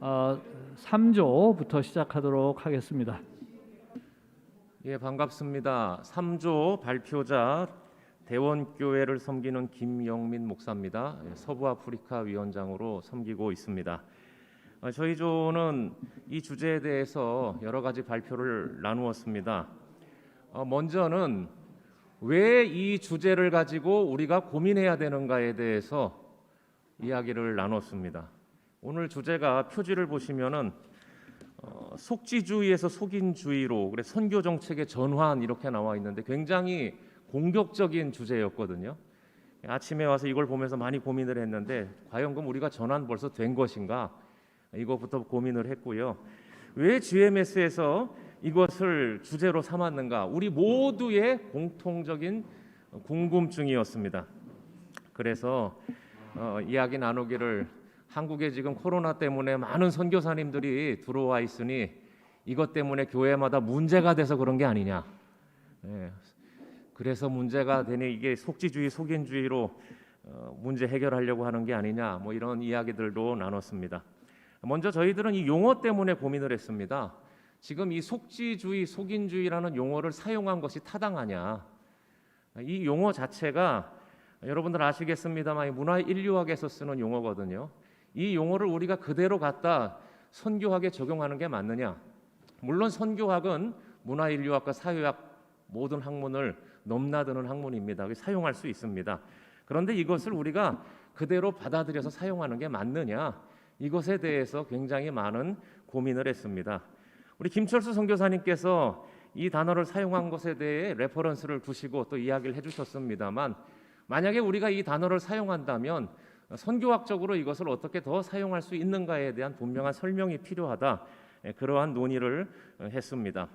3조부터 시작하도록 하겠습니다. 예, 반갑습니다. 3조 발표자 대원교회를 섬기는 김영민 목사입니다. 서부아프리카 위원장으로 섬기고 있습니다. 저희 조는 이 주제에 대해서 여러 가지 발표를 나누었습니다. 먼저는 왜 이 주제를 가지고 우리가 고민해야 되는가에 대해서 이야기를 나눴습니다. 오늘 주제가 표지를 보시면은 속지주의에서 속인주의로, 그래 선교 정책의 전환 이렇게 나와 있는데 굉장히 공격적인 주제였거든요. 아침에 와서 이걸 보면서 많이 고민을 했는데 과연 그럼 우리가 전환 벌써 된 것인가? 이것부터 고민을 했고요. 왜 GMS에서 이것을 주제로 삼았는가? 우리 모두의 공통적인 궁금증이었습니다. 그래서 이야기 나누기를, 한국에 지금 코로나 때문에 많은 선교사님들이 들어와 있으니 이것 때문에 교회마다 문제가 돼서 그런 게 아니냐. 그래서 문제가 되니 이게 속지주의, 속인주의로 문제 해결하려고 하는 게 아니냐. 뭐 이런 이야기들도 나눴습니다. 먼저 저희들은 이 용어 때문에 고민을 했습니다. 지금 이 속지주의, 속인주의라는 용어를 사용한 것이 타당하냐. 이 용어 자체가 여러분들 아시겠습니다만 문화인류학에서 쓰는 용어거든요. 이 용어를 우리가 그대로 갖다 선교학에 적용하는 게 맞느냐? 물론 선교학은 문화인류학과 사회학 모든 학문을 넘나드는 학문입니다. 사용할 수 있습니다. 그런데 이것을 우리가 그대로 받아들여서 사용하는 게 맞느냐? 이것에 대해서 굉장히 많은 고민을 했습니다. 우리 김철수 선교사님께서 이 단어를 사용한 것에 대해 레퍼런스를 두시고 또 이야기를 해주셨습니다만, 만약에 우리가 이 단어를 사용한다면 선교학적으로 이것을 어떻게 더 사용할 수 있는가에 대한 분명한 설명이 필요하다. 그러한 논의를 했습니다.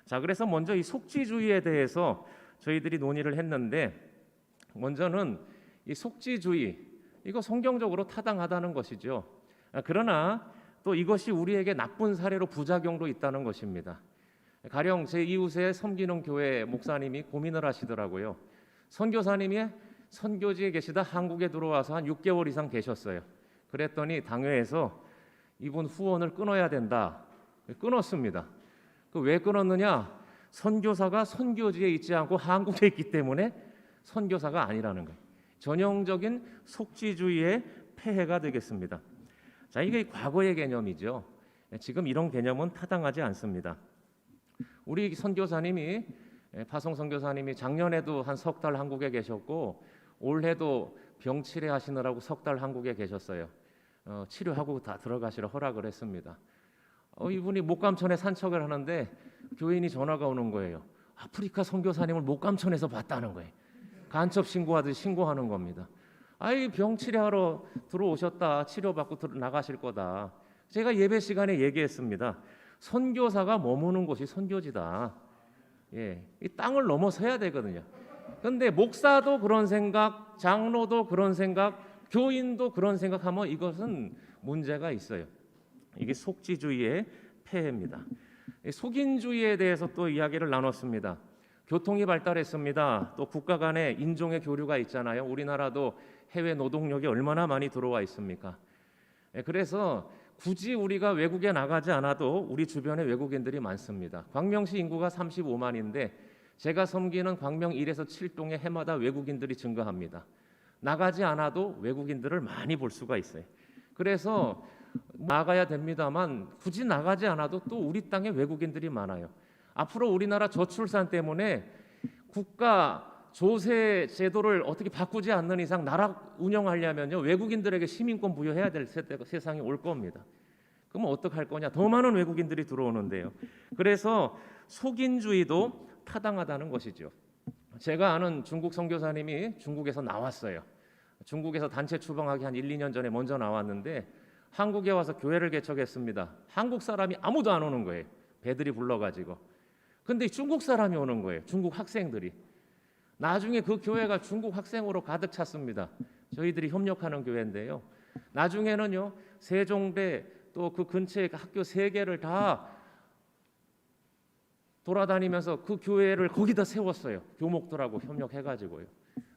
자, 그래서 먼저 이 속지주의에 대해서 저희들이 논의를 했는데, 먼저는 이 속지주의, 이거 성경적으로 타당하다는 것이죠. 그러나 또 이것이 우리에게 나쁜 사례로 부작용도 있다는 것입니다. 가령 제 이웃에 섬기는 교회 목사님이 고민을 하시더라고요. 선교사님이 선교지에 계시다 한국에 들어와서 한 6개월 이상 계셨어요. 그랬더니 당회에서 이분 후원을 끊어야 된다. 끊었습니다. 왜 끊었느냐? 선교사가 선교지에 있지 않고 한국에 있기 때문에 선교사가 아니라는 거예요. 전형적인 속지주의의 폐해가 되겠습니다. 자, 이게 과거의 개념이죠. 지금 이런 개념은 타당하지 않습니다. 우리 선교사님이, 파송 선교사님이 작년에도 한 석 달 한국에 계셨고 올해도 병 치료하시느라고 석 달 한국에 계셨어요. 치료하고 다 들어가시라 허락을 했습니다. 이분이 목감천에 산책을 하는데 교인이 전화가 오는 거예요. 아프리카 선교사님을 목감천에서 봤다는 거예요. 간첩 신고하듯이 신고하는 겁니다. 아이, 병 치료하러 들어오셨다. 치료받고 나가실 거다. 제가 예배 시간에 얘기했습니다. 선교사가 머무는 곳이 선교지다. 이 땅을 넘어서야 되거든요. 그런데 목사도 그런 생각, 장로도 그런 생각, 교인도 그런 생각하면 이것은 문제가 있어요. 이게 속지주의의 폐해입니다. 속인주의에 대해서 또 이야기를 나눴습니다. 교통이 발달했습니다. 또 국가 간의 인종의 교류가 있잖아요. 우리나라도 해외 노동력이 얼마나 많이 들어와 있습니까? 그래서 굳이 우리가 외국에 나가지 않아도 우리 주변에 외국인들이 많습니다. 광명시 인구가 35만인데 제가 섬기는 광명 1에서 7동에 해마다 외국인들이 증가합니다. 나가지 않아도 외국인들을 많이 볼 수가 있어요. 그래서 나가야 됩니다만 굳이 나가지 않아도 또 우리 땅에 외국인들이 많아요. 앞으로 우리나라 저출산 때문에 국가 조세 제도를 어떻게 바꾸지 않는 이상 나라 운영하려면요, 외국인들에게 시민권 부여해야 될 세상이 올 겁니다. 그러면 어떡할 거냐? 더 많은 외국인들이 들어오는데요. 그래서 속인주의도 타당하다는 것이죠. 제가 아는 중국 선교사님이 중국에서 나왔어요. 중국에서 단체 추방하기 한 1, 2년 전에 먼저 나왔는데 한국에 와서 교회를 개척했습니다. 한국 사람이 아무도 안 오는 거예요. 배들이 불러가지고. 근데 중국 사람이 오는 거예요. 중국 학생들이. 나중에 그 교회가 중국 학생으로 가득 찼습니다. 저희들이 협력하는 교회인데요. 나중에는요, 세종대 또 그 근처에 학교 3개를 다 돌아다니면서 그 교회를 거기다 세웠어요. 교목들하고 협력해가지고요.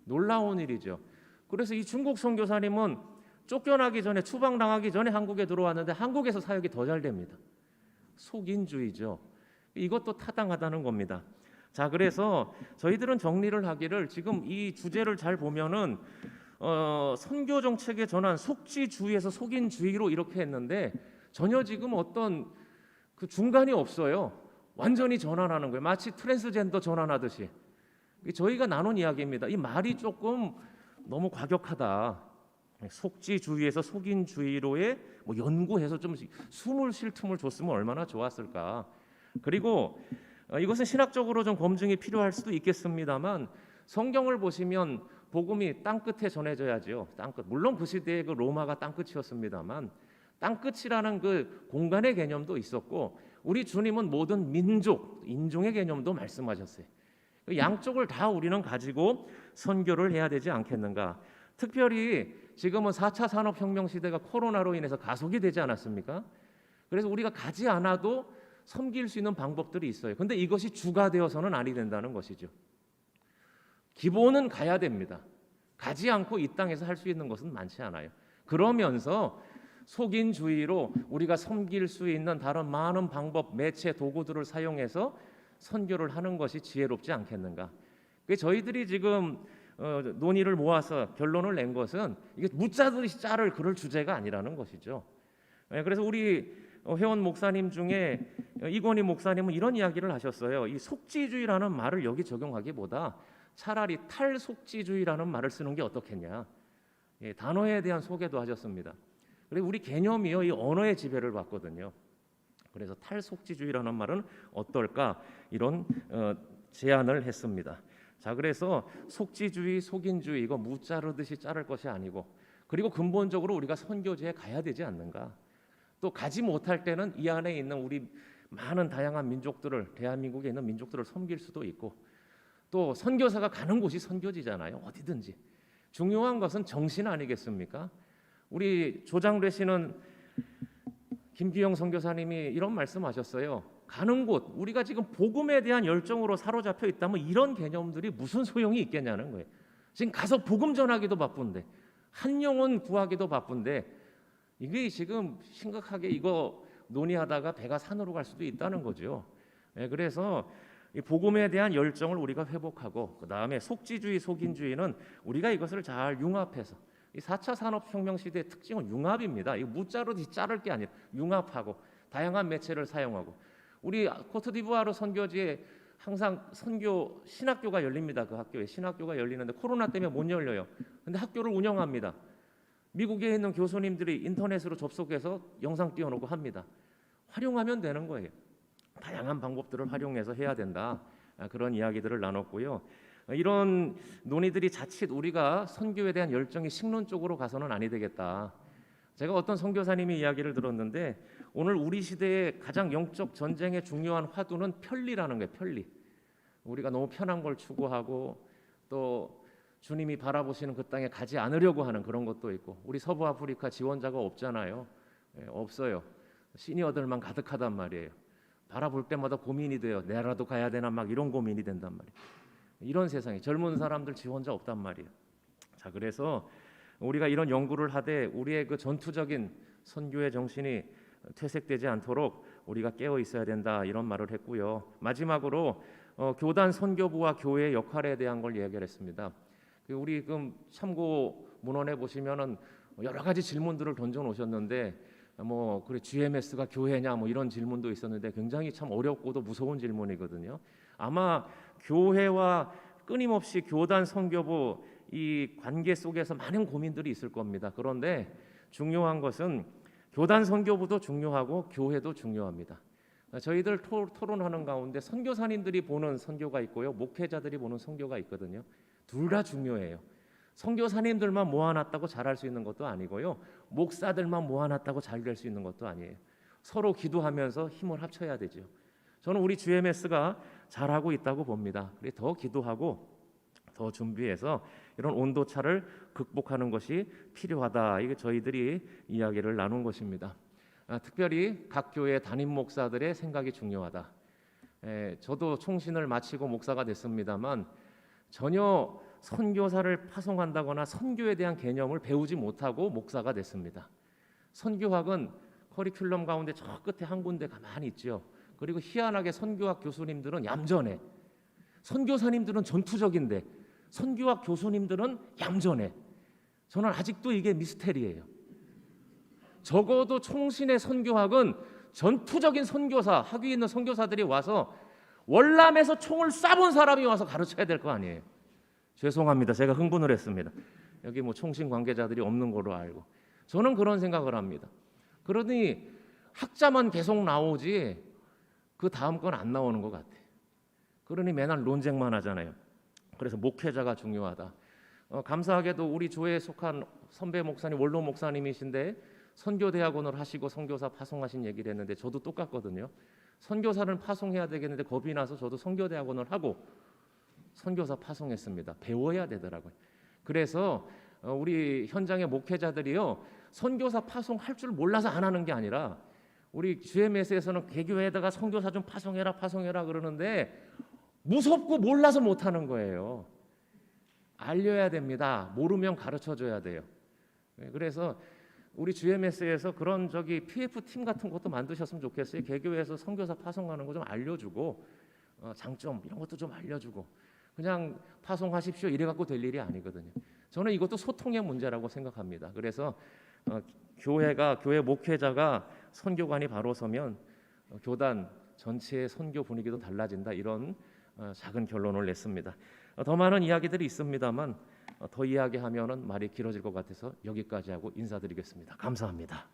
놀라운 일이죠. 그래서 이 중국 선교사님은 쫓겨나기 전에 추방당하기 전에 한국에 들어왔는데 한국에서 사역이 더 잘 됩니다. 속인주의죠. 이것도 타당하다는 겁니다. 자, 그래서 저희들은 정리를 하기를 지금 이 주제를 잘 보면은 선교 정책의 전환, 속지주의에서 속인주의로 이렇게 했는데 전혀 지금 어떤 그 중간이 없어요. 완전히 전환하는 거예요. 마치 트랜스젠더 전환하듯이. 저희가 나눈 이야기입니다. 이 말이 조금 너무 과격하다. 속지주의에서 속인주의로의 뭐 연구해서 좀 숨을 쉴 틈을 줬으면 얼마나 좋았을까. 그리고 이것은 신학적으로 좀 검증이 필요할 수도 있겠습니다만 성경을 보시면 복음이 땅 끝에 전해져야지요. 땅 끝. 물론 그 시대에 그 로마가 땅 끝이었습니다만 땅 끝이라는 그 공간의 개념도 있었고 우리 주님은 모든 민족, 인종의 개념도 말씀하셨어요. 양쪽을 다 우리는 가지고 선교를 해야 되지 않겠는가. 특별히 지금은 4차 산업혁명 시대가 코로나로 인해서 가속이 되지 않았습니까? 그래서 우리가 가지 않아도 섬길 수 있는 방법들이 있어요. 근데 이것이 주가 되어서는 아니 된다는 것이죠. 기본은 가야 됩니다. 가지 않고 이 땅에서 할 수 있는 것은 많지 않아요. 그러면서 속인주의로 우리가 섬길 수 있는 다른 많은 방법, 매체, 도구들을 사용해서 선교를 하는 것이 지혜롭지 않겠는가. 저희들이 지금 논의를 모아서 결론을 낸 것은 이게 무자르듯이 자를 그럴 주제가 아니라는 것이죠. 그래서 우리 회원 목사님 중에 이건희 목사님은 이런 이야기를 하셨어요. 이 속지주의라는 말을 여기 적용하기보다 차라리 탈속지주의라는 말을 쓰는 게 어떻겠냐. 단어에 대한 소개도 하셨습니다. 그리고 우리 개념이요, 이 언어의 지배를 받거든요. 그래서 탈속지주의라는 말은 어떨까 이런 제안을 했습니다. 자, 그래서 속지주의, 속인주의 이거 무자르듯이 자를 것이 아니고 그리고 근본적으로 우리가 선교지에 가야 되지 않는가. 또 가지 못할 때는 이 안에 있는 우리 많은 다양한 민족들을 대한민국에 있는 민족들을 섬길 수도 있고 또 선교사가 가는 곳이 선교지잖아요. 어디든지. 중요한 것은 정신 아니겠습니까? 우리 조장래 씨는 김기영 선교사님이 이런 말씀하셨어요. 가는 곳, 우리가 지금 복음에 대한 열정으로 사로잡혀 있다면 이런 개념들이 무슨 소용이 있겠냐는 거예요. 지금 가서 복음 전하기도 바쁜데 한 영혼 구하기도 바쁜데 이게 지금 심각하게 이거 논의하다가 배가 산으로 갈 수도 있다는 거죠. 그래서 이 복음에 대한 열정을 우리가 회복하고 그 다음에 속지주의, 속인주의는 우리가 이것을 잘 융합해서 이 4차 산업혁명 시대의 특징은 융합입니다. 이 무자르듯이 자를 게 아니라 융합하고 다양한 매체를 사용하고 우리 코트디부아르 선교지에 항상 선교 신학교가 열립니다. 그 학교에 신학교가 열리는데 코로나 때문에 못 열려요. 근데 학교를 운영합니다. 미국에 있는 교수님들이 인터넷으로 접속해서 영상 띄워놓고 합니다. 활용하면 되는 거예요. 다양한 방법들을 활용해서 해야 된다. 그런 이야기들을 나눴고요. 이런 논의들이 자칫 우리가 선교에 대한 열정이 식는 쪽으로 가서는 아니 되겠다. 제가 어떤 선교사님의 이야기를 들었는데 오늘 우리 시대의 가장 영적 전쟁의 중요한 화두는 편리라는 거예요. 편리. 우리가 너무 편한 걸 추구하고 또 주님이 바라보시는 그 땅에 가지 않으려고 하는 그런 것도 있고 우리 서부 아프리카 지원자가 없잖아요. 없어요. 시니어들만 가득하단 말이에요. 바라볼 때마다 고민이 돼요. 내라도 가야 되나 막 이런 고민이 된단 말이에요. 이런 세상에 젊은 사람들 지원자 없단 말이에요. 자, 그래서 우리가 이런 연구를 하되 우리의 그 전투적인 선교의 정신이 퇴색되지 않도록 우리가 깨어 있어야 된다 이런 말을 했고요. 마지막으로 교단 선교부와 교회의 역할에 대한 걸 얘기를 했습니다. 우리 참고 문헌에 보시면은 여러 가지 질문들을 던져 놓으셨는데 뭐 그래 GMS가 교회냐 뭐 이런 질문도 있었는데 굉장히 참 어렵고도 무서운 질문이거든요. 아마 교회와 끊임없이 교단 선교부 이 관계 속에서 많은 고민들이 있을 겁니다. 그런데 중요한 것은 교단 선교부도 중요하고 교회도 중요합니다. 저희들 토론하는 가운데 선교사님들이 보는 선교가 있고요, 목회자들이 보는 선교가 있거든요. 둘 다 중요해요. 선교사님들만 모아놨다고 잘할 수 있는 것도 아니고요, 목사들만 모아놨다고 잘 될 수 있는 것도 아니에요. 서로 기도하면서 힘을 합쳐야 되죠. 저는 우리 GMS가 잘하고 있다고 봅니다. 그래서 더 기도하고 더 준비해서 이런 온도차를 극복하는 것이 필요하다. 이게 저희들이 이야기를 나눈 것입니다. 특별히 각 교회 담임 목사들의 생각이 중요하다. 저도 총신을 마치고 목사가 됐습니다만 전혀 선교사를 파송한다거나 선교에 대한 개념을 배우지 못하고 목사가 됐습니다. 선교학은 커리큘럼 가운데 저 끝에 한 군데 가만히 있죠. 그리고 희한하게 선교학 교수님들은 얌전해. 선교사님들은 전투적인데 선교학 교수님들은 얌전해. 저는 아직도 이게 미스테리예요. 적어도 총신의 선교학은 전투적인 선교사, 학위 있는 선교사들이 와서 월남에서 총을 쏴본 사람이 와서 가르쳐야 될 거 아니에요. 죄송합니다. 제가 흥분을 했습니다. 여기 뭐 총신 관계자들이 없는 걸로 알고. 저는 그런 생각을 합니다. 그러니 학자만 계속 나오지 그 다음 건 안 나오는 것 같아요. 그러니 맨날 논쟁만 하잖아요. 그래서 목회자가 중요하다. 감사하게도 우리 교회에 속한 선배 목사님, 원로 목사님이신데 선교대학원을 하시고 선교사 파송하신 얘기를 했는데 저도 똑같거든요. 선교사는 파송해야 되겠는데 겁이 나서 저도 선교대학원을 하고 선교사 파송했습니다. 배워야 되더라고요. 그래서 우리 현장의 목회자들이요, 선교사 파송할 줄 몰라서 안 하는 게 아니라 우리 GMS에서는 개교회에다가 선교사 좀 파송해라 그러는데 무섭고 몰라서 못 하는 거예요. 알려야 됩니다. 모르면 가르쳐줘야 돼요. 그래서 우리 GMS에서 그런 PF 팀 같은 것도 만드셨으면 좋겠어요. 개교회에서 선교사 파송하는 거 좀 알려주고 장점 이런 것도 좀 알려주고 그냥 파송하십시오 이래 갖고 될 일이 아니거든요. 저는 이것도 소통의 문제라고 생각합니다. 그래서 교회 목회자가 선교관이 바로 서면 교단 전체의 선교 분위기도 달라진다. 이런 작은 결론을 냈습니다. 더 많은 이야기들이 있습니다만 더 이야기하면은 말이 길어질 것 같아서 여기까지 하고 인사드리겠습니다. 감사합니다.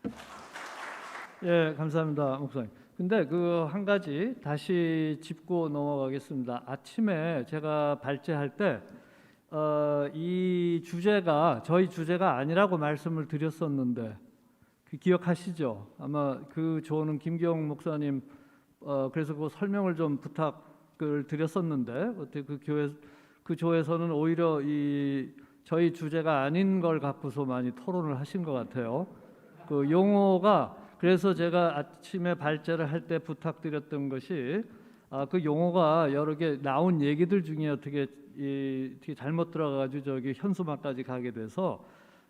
예, 감사합니다, 목사님. 근데 그 한 가지 다시 짚고 넘어가겠습니다. 아침에 제가 발제할 때 이 주제가 저희 주제가 아니라고 말씀을 드렸었는데 기억하시죠? 아마 그 조언은 김기영 목사님 그래서 그 설명을 좀 부탁을 드렸었는데 어떻게 그 조에서는 오히려 이 저희 주제가 아닌 걸 갖고서 많이 토론을 하신 것 같아요. 그 용어가 그래서 제가 아침에 발제를 할 때 부탁드렸던 것이 그 용어가 여러 개 나온 얘기들 중에 어떻게 잘못 들어가가지고 현수막까지 가게 돼서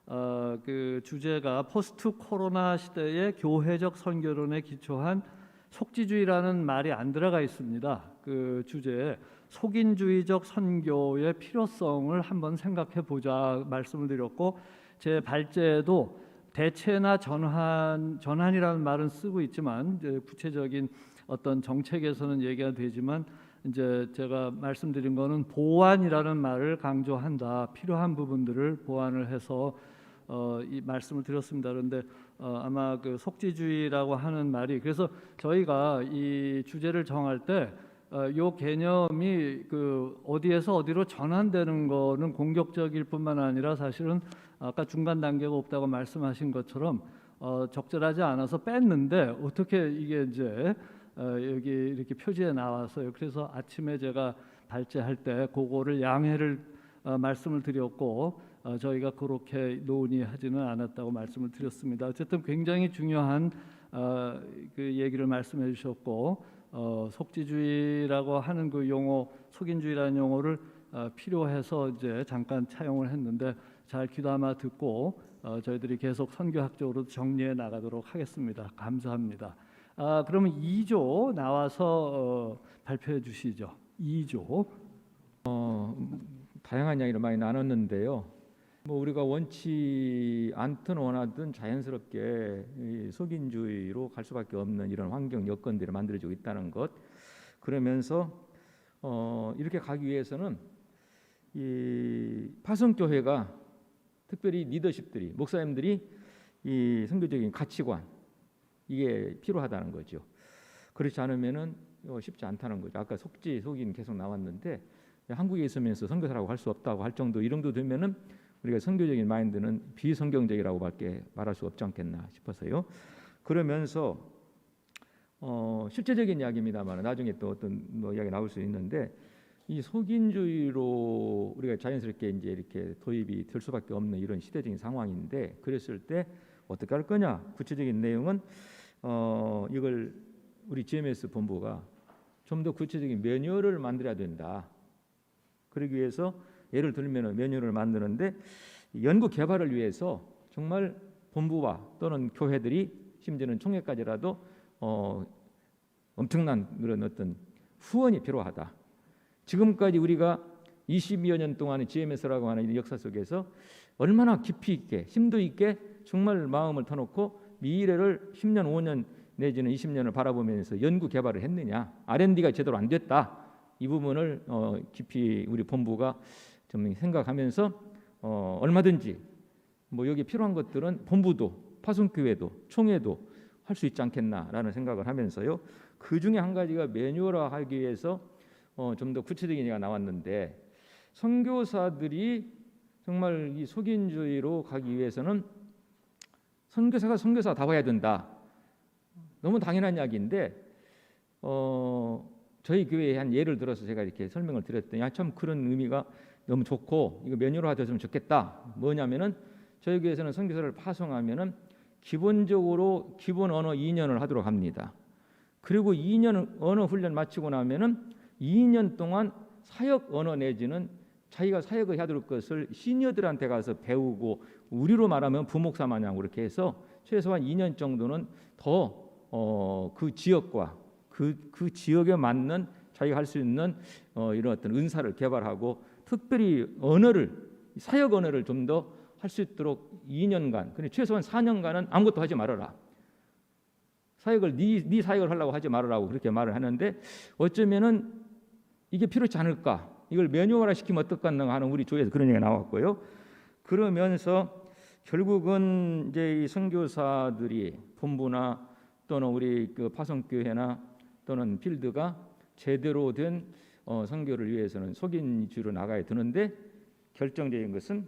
그 주제가 포스트 코로나 시대의 교회적 선교론에 기초한 속지주의라는 말이 안 들어가 있습니다. 그 주제에 속인주의적 선교의 필요성을 한번 생각해 보자 말씀을 드렸고 제 발제에도 대체나 전환이라는 말은 쓰고 있지만 이제 구체적인 어떤 정책에서는 얘기가 되지만 이제 제가 말씀드린 거는 보완이라는 말을 강조한다. 필요한 부분들을 보완을 해서 이 말씀을 드렸습니다. 그런데 아마 그 속지주의라고 하는 말이 그래서 저희가 이 주제를 정할 때 요 개념이 그 어디에서 어디로 전환되는 거는 공격적일 뿐만 아니라 사실은 아까 중간 단계가 없다고 말씀하신 것처럼 적절하지 않아서 뺐는데 어떻게 이게 이제 여기 이렇게 표지에 나와서요. 그래서 아침에 제가 발제할 때 그거를 양해를 말씀을 드렸고 저희가 그렇게 논의하지는 않았다고 말씀을 드렸습니다. 어쨌든 굉장히 중요한 그 얘기를 말씀해 주셨고 속지주의라고 하는 그 용어, 속인주의라는 용어를 필요해서 이제 잠깐 차용을 했는데 잘 귀담아 듣고 저희들이 계속 선교학적으로 정리해 나가도록 하겠습니다. 감사합니다. 그러면 2조 나와서 발표해 주시죠. 2조. 다양한 이야기를 많이 나눴는데요. 뭐 우리가 원치 않든 원하든 자연스럽게 이 속인주의로 갈 수밖에 없는 이런 환경 여건들이 만들어지고 있다는 것. 그러면서 이렇게 가기 위해서는 이 파송교회가 특별히 리더십들이 목사님들이 이 선교적인 가치관 이게 필요하다는 거죠. 그렇지 않으면은 쉽지 않다는 거죠. 아까 속인 계속 나왔는데 한국에 있으면서 선교사라고 할 수 없다고 할 정도 이 정도 되면은 우리가 선교적인 마인드는 비성경적이라고밖에 말할 수 없지 않겠나 싶어서요. 그러면서 실제적인 이야기입니다만 나중에 또 어떤 이야기 나올 수 있는데 이 속인주의로 우리가 자연스럽게 이제 이렇게 도입이 될 수밖에 없는 이런 시대적인 상황인데 그랬을 때 어떻게 할 거냐? 구체적인 내용은 이걸 우리 GMS 본부가 좀 더 구체적인 매뉴얼을 만들어야 된다. 그러기 위해서 예를 들면 매뉴얼을 만드는데 연구 개발을 위해서 정말 본부와 또는 교회들이 심지어는 총회까지라도 엄청난 그런 어떤 후원이 필요하다. 지금까지 우리가 22여 년 동안의 GMS라고 하는 이 역사 속에서 얼마나 깊이 있게 심도 있게 정말 마음을 터놓고 미래를 10년, 5년 내지는 20년을 바라보면서 연구 개발을 했느냐. R&D가 제대로 안 됐다. 이 부분을 깊이 우리 본부가 좀 생각하면서 얼마든지 뭐 여기 필요한 것들은 본부도 파송교회도 총회도 할 수 있지 않겠나라는 생각을 하면서요. 그 중에 한 가지가 매뉴얼화하기 위해서 좀 더 구체적인 얘기가 나왔는데 선교사들이 정말 이 속인주의로 가기 위해서는 선교사가 선교사다워야 된다. 너무 당연한 이야기인데 저희 교회에 한 예를 들어서 제가 이렇게 설명을 드렸더니 참 그런 의미가 너무 좋고 이거 매뉴얼화 됐으면 좋겠다. 뭐냐면은 저희 교회에서는 선교사를 파송하면은 기본적으로 기본 언어 2년을 하도록 합니다. 그리고 2년 언어 훈련 마치고 나면은 2년 동안 사역 언어 내지는 자기가 사역을 해야 될 것을 시니어들한테 가서 배우고 우리로 말하면 부목사 마냥 그렇게 해서 최소한 2년 정도는 더 그 지역과 그 지역에 맞는 자기가 할 수 있는 이런 어떤 은사를 개발하고 특별히 언어를 사역 언어를 좀 더 할 수 있도록 2년간, 근데 최소한 4년간은 아무것도 하지 말아라. 사역을 네 사역을 하려고 하지 말으라고 그렇게 말을 하는데 어쩌면은 이게 필요치 않을까? 이걸 매뉴얼화 시키면 어떨까 하는 우리 조에서 그런 얘기가 나왔고요. 그러면서 결국은 이제 이 선교사들이 본부나 또는 우리 그 파송교회나 또는 필드가 제대로 된 선교를 위해서는 속인주의로 나가야 되는데 결정적인 것은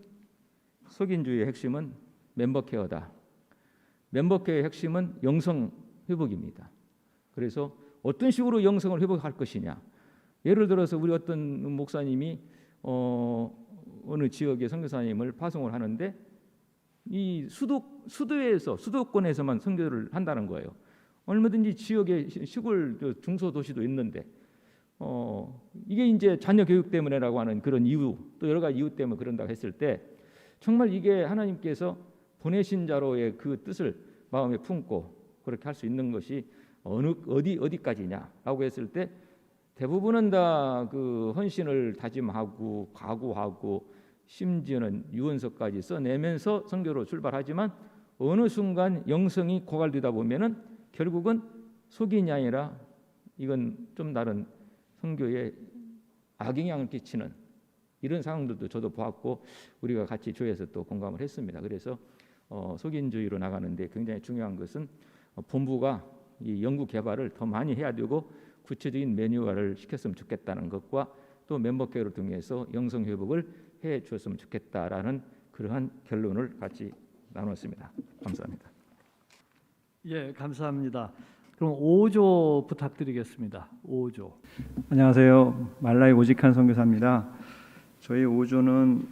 속인주의의 핵심은 멤버 케어다. 멤버 케어의 핵심은 영성 회복입니다. 그래서 어떤 식으로 영성을 회복할 것이냐. 예를 들어서 우리 어떤 목사님이 어느 지역의 선교사님을 파송을 하는데 이 수도에서 수도권에서만 선교를 한다는 거예요. 얼마든지 지역의 시골 중소도시도 있는데 이게 이제 자녀 교육 때문에라고 하는 그런 이유 또 여러 가지 이유 때문에 그런다고 했을 때 정말 이게 하나님께서 보내신 자로의 그 뜻을 마음에 품고 그렇게 할 수 있는 것이 어디까지냐라고 했을 때 대부분은 다 그 헌신을 다짐하고 각오하고 심지어는 유언서까지 써내면서 선교로 출발하지만 어느 순간 영성이 고갈되다 보면은 결국은 속인이 아니라 이건 좀 다른 선교에 악영향을 끼치는 이런 상황들도 저도 보았고 우리가 같이 조에서 또 공감을 했습니다. 그래서 속인주의로 나가는데 굉장히 중요한 것은 본부가 이 연구 개발을 더 많이 해야 되고 구체적인 매뉴얼을 시켰으면 좋겠다는 것과 또 멤버 케어를 통해서 영성 회복을 해 주었으면 좋겠다라는 그러한 결론을 같이 나눴습니다. 감사합니다. 예, 감사합니다. 그럼 5조 부탁드리겠습니다. 5조. 안녕하세요. 말라이 오직한 선교사입니다. 저희 5조는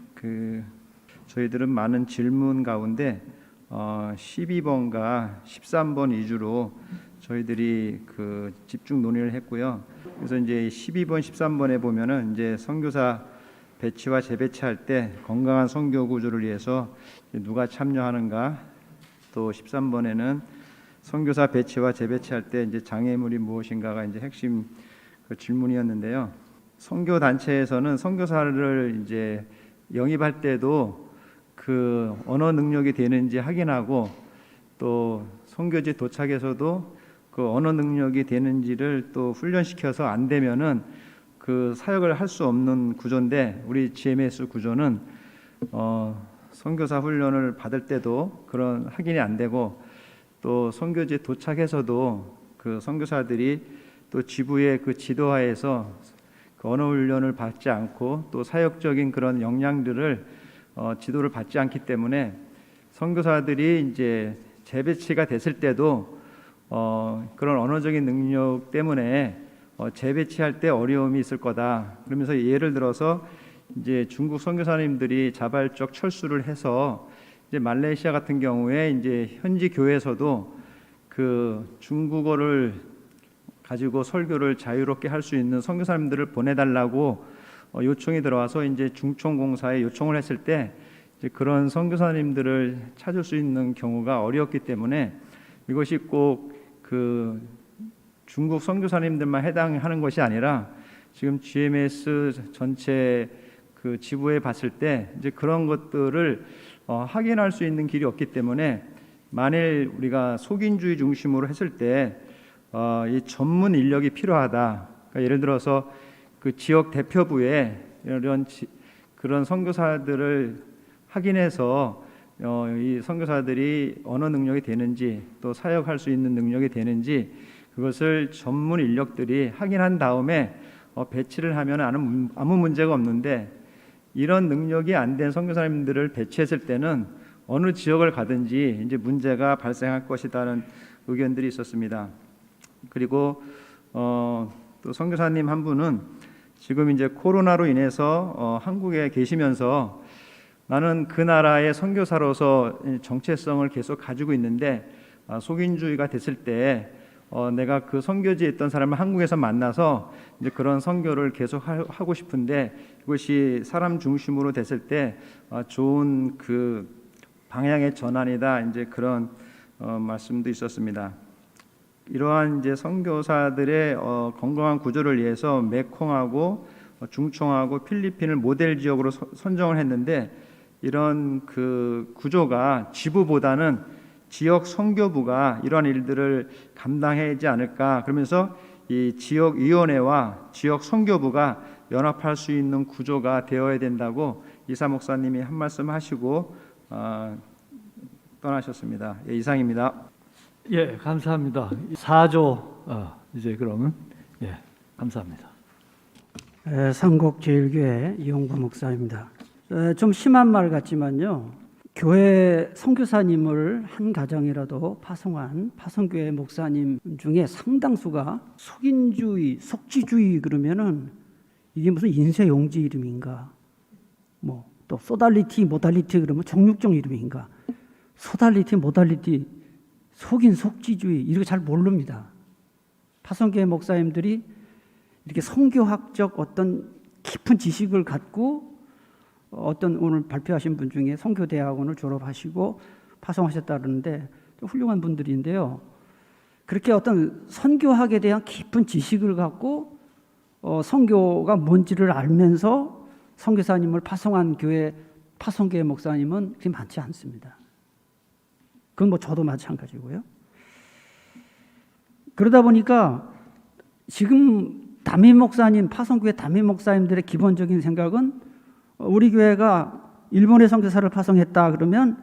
저희들은 많은 질문 가운데 12번과 13번 위주로 저희들이 집중 논의를 했고요. 그래서 이제 12번, 13번에 보면은 이제 선교사 배치와 재배치할 때 건강한 선교 구조를 위해서 누가 참여하는가, 또 13번에는 선교사 배치와 재배치할 때 이제 장애물이 무엇인가가 이제 핵심 질문이었는데요. 선교 단체에서는 선교사를 이제 영입할 때도 그 언어 능력이 되는지 확인하고 또 선교지 도착해서도 그 언어 능력이 되는지를 또 훈련시켜서 안 되면은 그 사역을 할 수 없는 구조인데 우리 GMS 구조는 선교사 훈련을 받을 때도 그런 확인이 안 되고 또 선교지에 도착해서도 그 선교사들이 또 지부의 그 지도하에서 그 언어 훈련을 받지 않고 또 사역적인 그런 역량들을 지도를 받지 않기 때문에 선교사들이 이제 재배치가 됐을 때도 그런 언어적인 능력 때문에 재배치할 때 어려움이 있을 거다. 그러면서 예를 들어서 이제 중국 선교사님들이 자발적 철수를 해서 이제 말레이시아 같은 경우에 이제 현지 교회에서도 그 중국어를 가지고 설교를 자유롭게 할 수 있는 선교사님들을 보내달라고 요청이 들어와서 이제 중청공사에 요청을 했을 때 이제 그런 선교사님들을 찾을 수 있는 경우가 어려웠기 때문에 이것이 꼭 그 중국 선교사님들만 해당하는 것이 아니라 지금 GMS 전체 그 지부에 봤을 때 이제 그런 것들을 확인할 수 있는 길이 없기 때문에 만일 우리가 속인주의 중심으로 했을 때 이 전문 인력이 필요하다. 그러니까 예를 들어서 그 지역 대표부에 그런 선교사들을 확인해서 이 선교사들이 언어 능력이 되는지 또 사역할 수 있는 능력이 되는지 그것을 전문 인력들이 확인한 다음에 배치를 하면 아무 문제가 없는데 이런 능력이 안 된 선교사님들을 배치했을 때는 어느 지역을 가든지 이제 문제가 발생할 것이라는 의견들이 있었습니다. 그리고 또 선교사님 한 분은 지금 이제 코로나로 인해서 한국에 계시면서 나는 그 나라의 선교사로서 정체성을 계속 가지고 있는데 속인주의가 됐을 때 내가 그 선교지에 있던 사람을 한국에서 만나서 이제 그런 선교를 계속 하고 싶은데 그것이 사람 중심으로 됐을 때 좋은 그 방향의 전환이다. 이제 그런 말씀도 있었습니다. 이러한 이제 선교사들의 건강한 구조를 위해서 메콩하고 중청하고 필리핀을 모델 지역으로 선정을 했는데 이런 그 구조가 지부보다는 지역 선교부가 이러한 일들을 감당하지 않을까 그러면서 이 지역 위원회와 지역 선교부가 연합할 수 있는 구조가 되어야 된다고 이사 목사님이 한 말씀 하시고 떠나셨습니다. 예, 이상입니다. 예, 감사합니다. 4조 이제 그러면 예, 감사합니다. 삼곡제일교회 이용구 목사입니다. 좀 심한 말 같지만요. 교회 선교사님을 한 가정이라도 파송한 파송교회 목사님 중에 상당수가 속인주의, 속지주의 그러면은 이게 무슨 인쇄용지 이름인가? 뭐 또 소달리티, 모달리티 그러면 정육종 이름인가? 소달리티, 모달리티, 속인 속지주의 이렇게 잘 모릅니다. 파송교회 목사님들이 이렇게 선교학적 어떤 깊은 지식을 갖고 어떤 오늘 발표하신 분 중에 선교대학원을 졸업하시고 파송하셨다 그러는데 좀 훌륭한 분들인데요. 그렇게 어떤 선교학에 대한 깊은 지식을 갖고 선교가 뭔지를 알면서 선교사님을 파송한 교회 파송교회 목사님은 그렇게 많지 않습니다. 그건 뭐 저도 마찬가지고요. 그러다 보니까 지금 담임 목사님, 파송교회 담임 목사님들의 기본적인 생각은 우리 교회가 일본의 선교사를 파송했다 그러면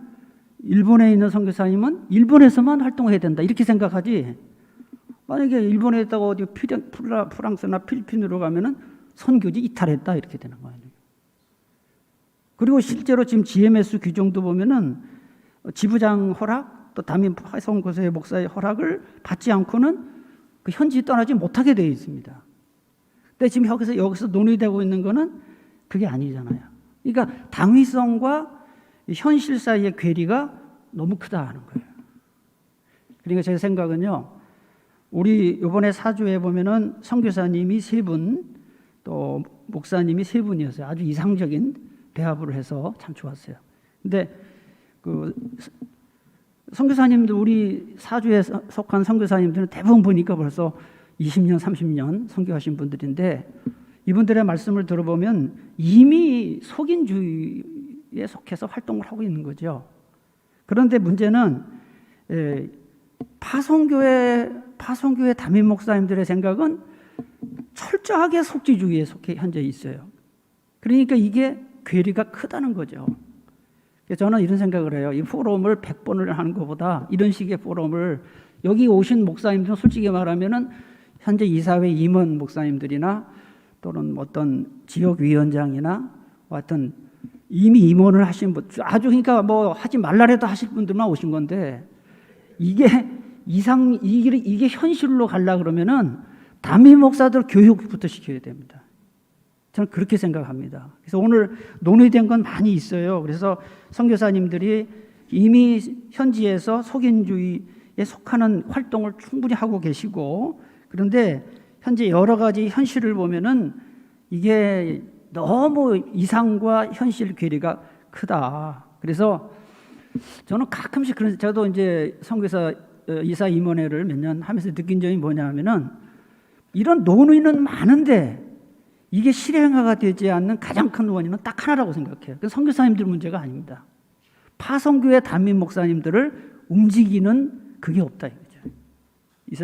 일본에 있는 선교사님은 일본에서만 활동해야 된다 이렇게 생각하지. 만약에 일본에 있다가 어디 프랑스나 필리핀으로 가면은 선교지 이탈했다 이렇게 되는 거예요. 그리고 실제로 지금 GMS 규정도 보면은 지부장 허락 또 담임 파송교회 목사의 허락을 받지 않고는 그 현지 떠나지 못하게 되어 있습니다. 근데 지금 여기서 논의되고 있는 거는 그게 아니잖아요. 그러니까 당위성과 현실 사이의 괴리가 너무 크다 하는 거예요. 그러니까 제 생각은요. 우리 이번에 사주에 보면은 선교사님이 3분 또 목사님이 3분이었어요. 아주 이상적인 배합을 해서 참 좋았어요. 근데 그 선교사님들 우리 사주에 속한 선교사님들은 대부분 보니까 벌써 20년, 30년 선교하신 분들인데 이분들의 말씀을 들어보면 이미 속인주의에 속해서 활동을 하고 있는 거죠. 그런데 문제는 파송교회 담임 목사님들의 생각은 철저하게 속지주의에 속해 현재 있어요. 그러니까 이게 괴리가 크다는 거죠. 저는 이런 생각을 해요. 이 포럼을 100번을 하는 것보다 이런 식의 포럼을 여기 오신 목사님들은 솔직히 말하면은 현재 이사회 임원 목사님들이나 또는 어떤 지역위원장이나 하여튼 이미 임원을 하신 분, 아주 그러니까 뭐 하지 말라래도 하실 분들만 오신 건데 이게 현실로 가려 그러면은 담임 목사들 교육부터 시켜야 됩니다. 저는 그렇게 생각합니다. 그래서 오늘 논의된 건 많이 있어요. 그래서 선교사님들이 이미 현지에서 속인주의에 속하는 활동을 충분히 하고 계시고 그런데 현재 여러 가지 현실을 보면은 이게 너무 이상과 현실 괴리가 크다. 그래서 저는 가끔씩 그런, 저도 이제 선교사 이사 임원회를 몇 년 하면서 느낀 점이 뭐냐면은 이런 논의는 많은데 이게 실행화가 되지 않는 가장 큰 원인은 딱 하나라고 생각해요. 그 선교사님들 문제가 아닙니다. 파송교회 담임 목사님들을 움직이는 그게 없다 이거죠.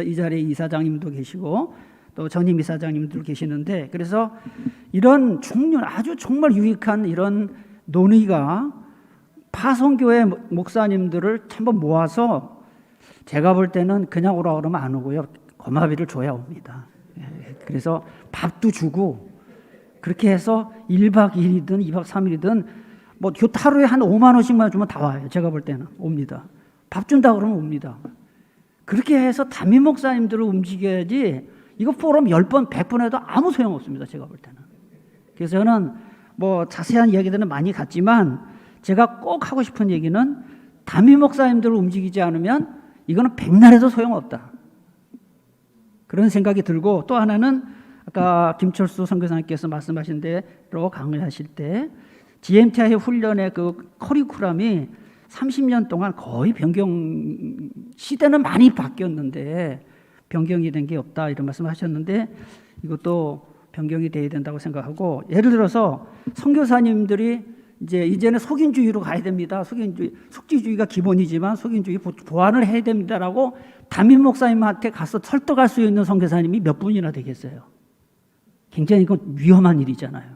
이 자리에 이사장님도 계시고 또 전임 이사장님들 계시는데, 그래서 이런 아주 정말 유익한 이런 논의가 파송교회 목사님들을 한번 모아서, 제가 볼 때는 그냥 오라 그러면 안 오고요. 거마비를 줘야 옵니다. 그래서 밥도 주고 그렇게 해서 1박 2일이든 2박 3일이든 뭐 하루에 한 5만 원씩만 주면 다 와요. 제가 볼 때는 옵니다. 밥 준다 그러면 옵니다. 그렇게 해서 담임 목사님들을 움직여야지 이거 포럼 10번 100번 해도 아무 소용없습니다. 제가 볼 때는. 그래서 저는 뭐 자세한 이야기들은 많이 갔지만 제가 꼭 하고 싶은 얘기는 담임 목사님들을 움직이지 않으면 이거는 백날 해도 소용없다. 그런 생각이 들고, 또 하나는 아까 김철수 선교사님께서 말씀하신 대로 강의하실 때 GMTI 훈련의 그 커리큘럼이 30년 동안 거의 시대는 많이 바뀌었는데 변경이 된 게 없다 이런 말씀하셨는데, 이것도 변경이 돼야 된다고 생각하고, 예를 들어서 선교사님들이 이제는 속인주의로 가야 됩니다. 속지주의가 기본이지만 속인주의 보완을 해야 됩니다라고 담임 목사님한테 가서 설득할 수 있는 선교사님이 몇 분이나 되겠어요. 굉장히 이건 위험한 일이잖아요.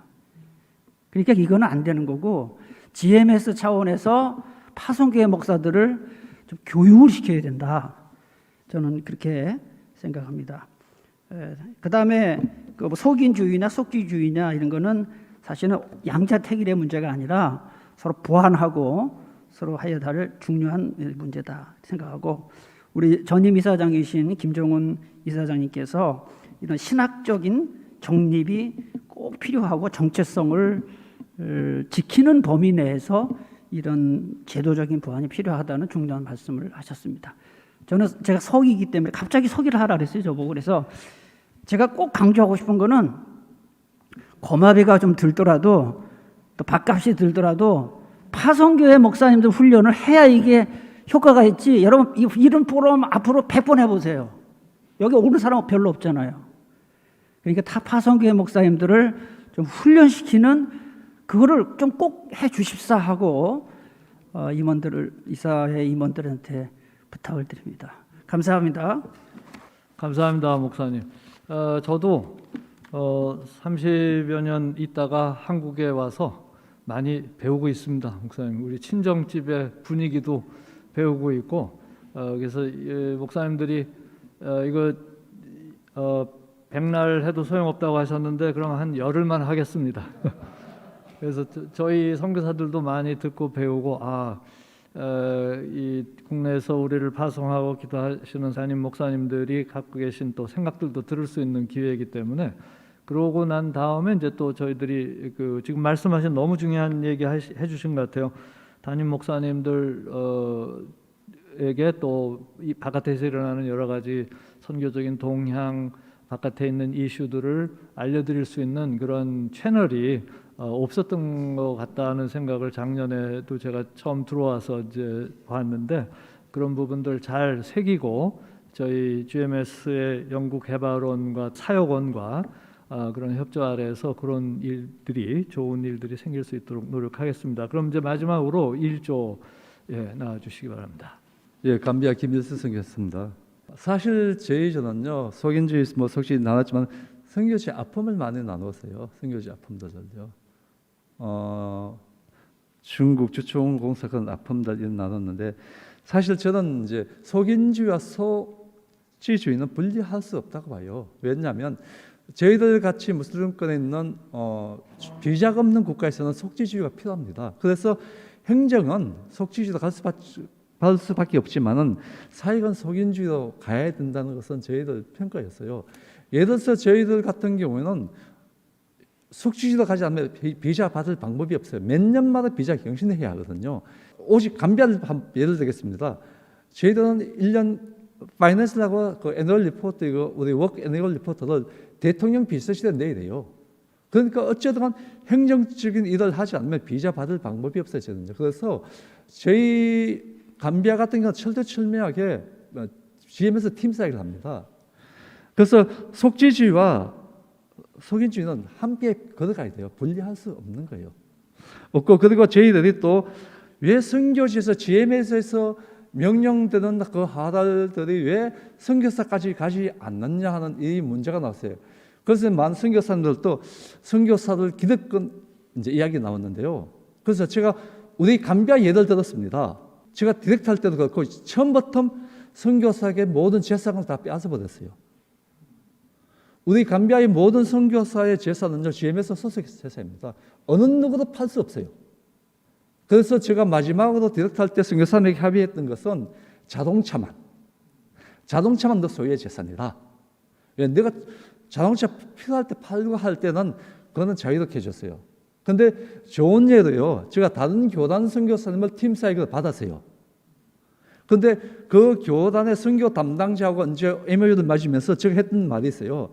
그러니까 이거는 안 되는 거고, GMS 차원에서 파송교회 목사들을 좀 교육을 시켜야 된다. 저는 그렇게 생각합니다. 그 다음에 그 속인주의나 속지주의냐 이런 거는 사실은 양자택일의 문제가 아니라 서로 보완하고 서로 하여야 할 중요한 문제다 생각하고, 우리 전임 이사장이신 김종훈 이사장님께서 이런 신학적인 정립이 꼭 필요하고 정체성을 지키는 범위 내에서 이런 제도적인 보완이 필요하다는 중요한 말씀을 하셨습니다. 제가 석이기 때문에 갑자기 석이를 하라 그랬어요, 저보고. 그래서 제가 꼭 강조하고 싶은 거는 거마비가 좀 들더라도 또 밥값이 들더라도 파송교회 목사님들 훈련을 해야 이게 효과가 있지. 여러분 이런 포럼 앞으로 100번 해보세요. 여기 오는 사람 별로 없잖아요. 그러니까 다 파송교회 목사님들을 좀 훈련시키는 그거를 좀 꼭 해주십사 하고 이사회 임원들한테 부탁을 드립니다. 감사합니다. 감사합니다, 목사님. 저도 30여 년 있다가 한국에 와서 많이 배우고 있습니다, 목사님. 우리 친정집의 분위기도 배우고 있고, 그래서 목사님들이 이거 백날 해도 소용없다고 하셨는데 그럼 한 열흘만 하겠습니다. 그래서 저희 선교사들도 많이 듣고 배우고, 이 국내에서 우리를 파송하고 기도하시는 산임 목사님들이 갖고 계신 또 생각들도 들을 수 있는 기회이기 때문에, 그러고 난 다음에 이제 또 저희들이 지금 말씀하신 너무 중요한 얘기 해주신 것 같아요. 담임 목사님들에게 또 이 바깥에서 일어나는 여러 가지 선교적인 동향, 바깥에 있는 이슈들을 알려드릴 수 있는 그런 채널이 없었던 것 같다는 생각을 작년에도 제가 처음 들어와서 이제 봤는데, 그런 부분들 잘 새기고 저희 GMS의 연구개발원과 사역원과 그런 협조 아래에서 그런 일들이, 좋은 일들이 생길 수 있도록 노력하겠습니다. 그럼 이제 마지막으로 1조 나와주시기 바랍니다. 예, 감비아 김일수 선교사입니다. 사실 저희 전은요, 속인주의 속지 나눴지만 선교지 아픔을 많이 나눴어요. 선교지 아픔들을요. 중국 주총 공사건 아픔들 나눴는데, 사실 저는 이제 속인주의와 속지주의는 분리할 수 없다고 봐요. 왜냐하면 저희들 같이 무슬림권에 있는 비자가 없는 국가에서는 속지주의가 필요합니다. 그래서 행정은 속지주의로 갈 수밖에 없지만은 사역은 속인주의로 가야 된다는 것은 저희들 평가였어요. 예를 들어서 저희들 같은 경우에는 속지주의로 가지 않으면 비자 받을 방법이 없어요. 몇 년마다 비자 갱신을 해야 하거든요. 오직 감비아를 예를 들겠습니다. 저희들은 1년 파이낸스라고 그 애널 리포트, 이거 우리 워크 애널 리포트를 대통령 비서실에 내야 돼요. 그러니까 어쨌든 행정적인 일을 하지 않으면 비자 받을 방법이 없어지거든요. 그래서 저희 감비아 같은 경우는 철두철미하게 GM에서 팀 사이를 합니다. 그래서 속지주의와 속인주의는 함께 걸어가야 돼요. 분리할 수 없는 거예요. 없고, 그리고 저희들이 또 왜 선교지에서 GM에서 명령되는 그 하달들이 왜 선교사까지 가지 않느냐 하는 이 문제가 나왔어요. 그래서 많은 선교사님들도 선교사들 기득권 이제 이야기 나왔는데요. 그래서 제가 우리 감비아 예를 들었습니다. 제가 디렉트 할 때도 그렇고 처음부터 선교사에게 모든 재산을 다 빼앗아 버렸어요. 우리 감비아의 모든 선교사의 재산은요, GM에서 소속 재산입니다. 어느 누구도 팔 수 없어요. 그래서 제가 마지막으로 디렉트 할 때 선교사님에게 합의했던 것은 자동차만 너 소유의 재산이다. 왜? 내가 자동차 필요할 때 팔고 할 때는 그거는 자유롭게 해줬어요. 근데 좋은 예로요, 제가 다른 교단 선교사님을 팀 사역을 받았어요. 근데 그 교단의 선교 담당자하고 이제 MOU를 맺으면서 제가 했던 말이 있어요.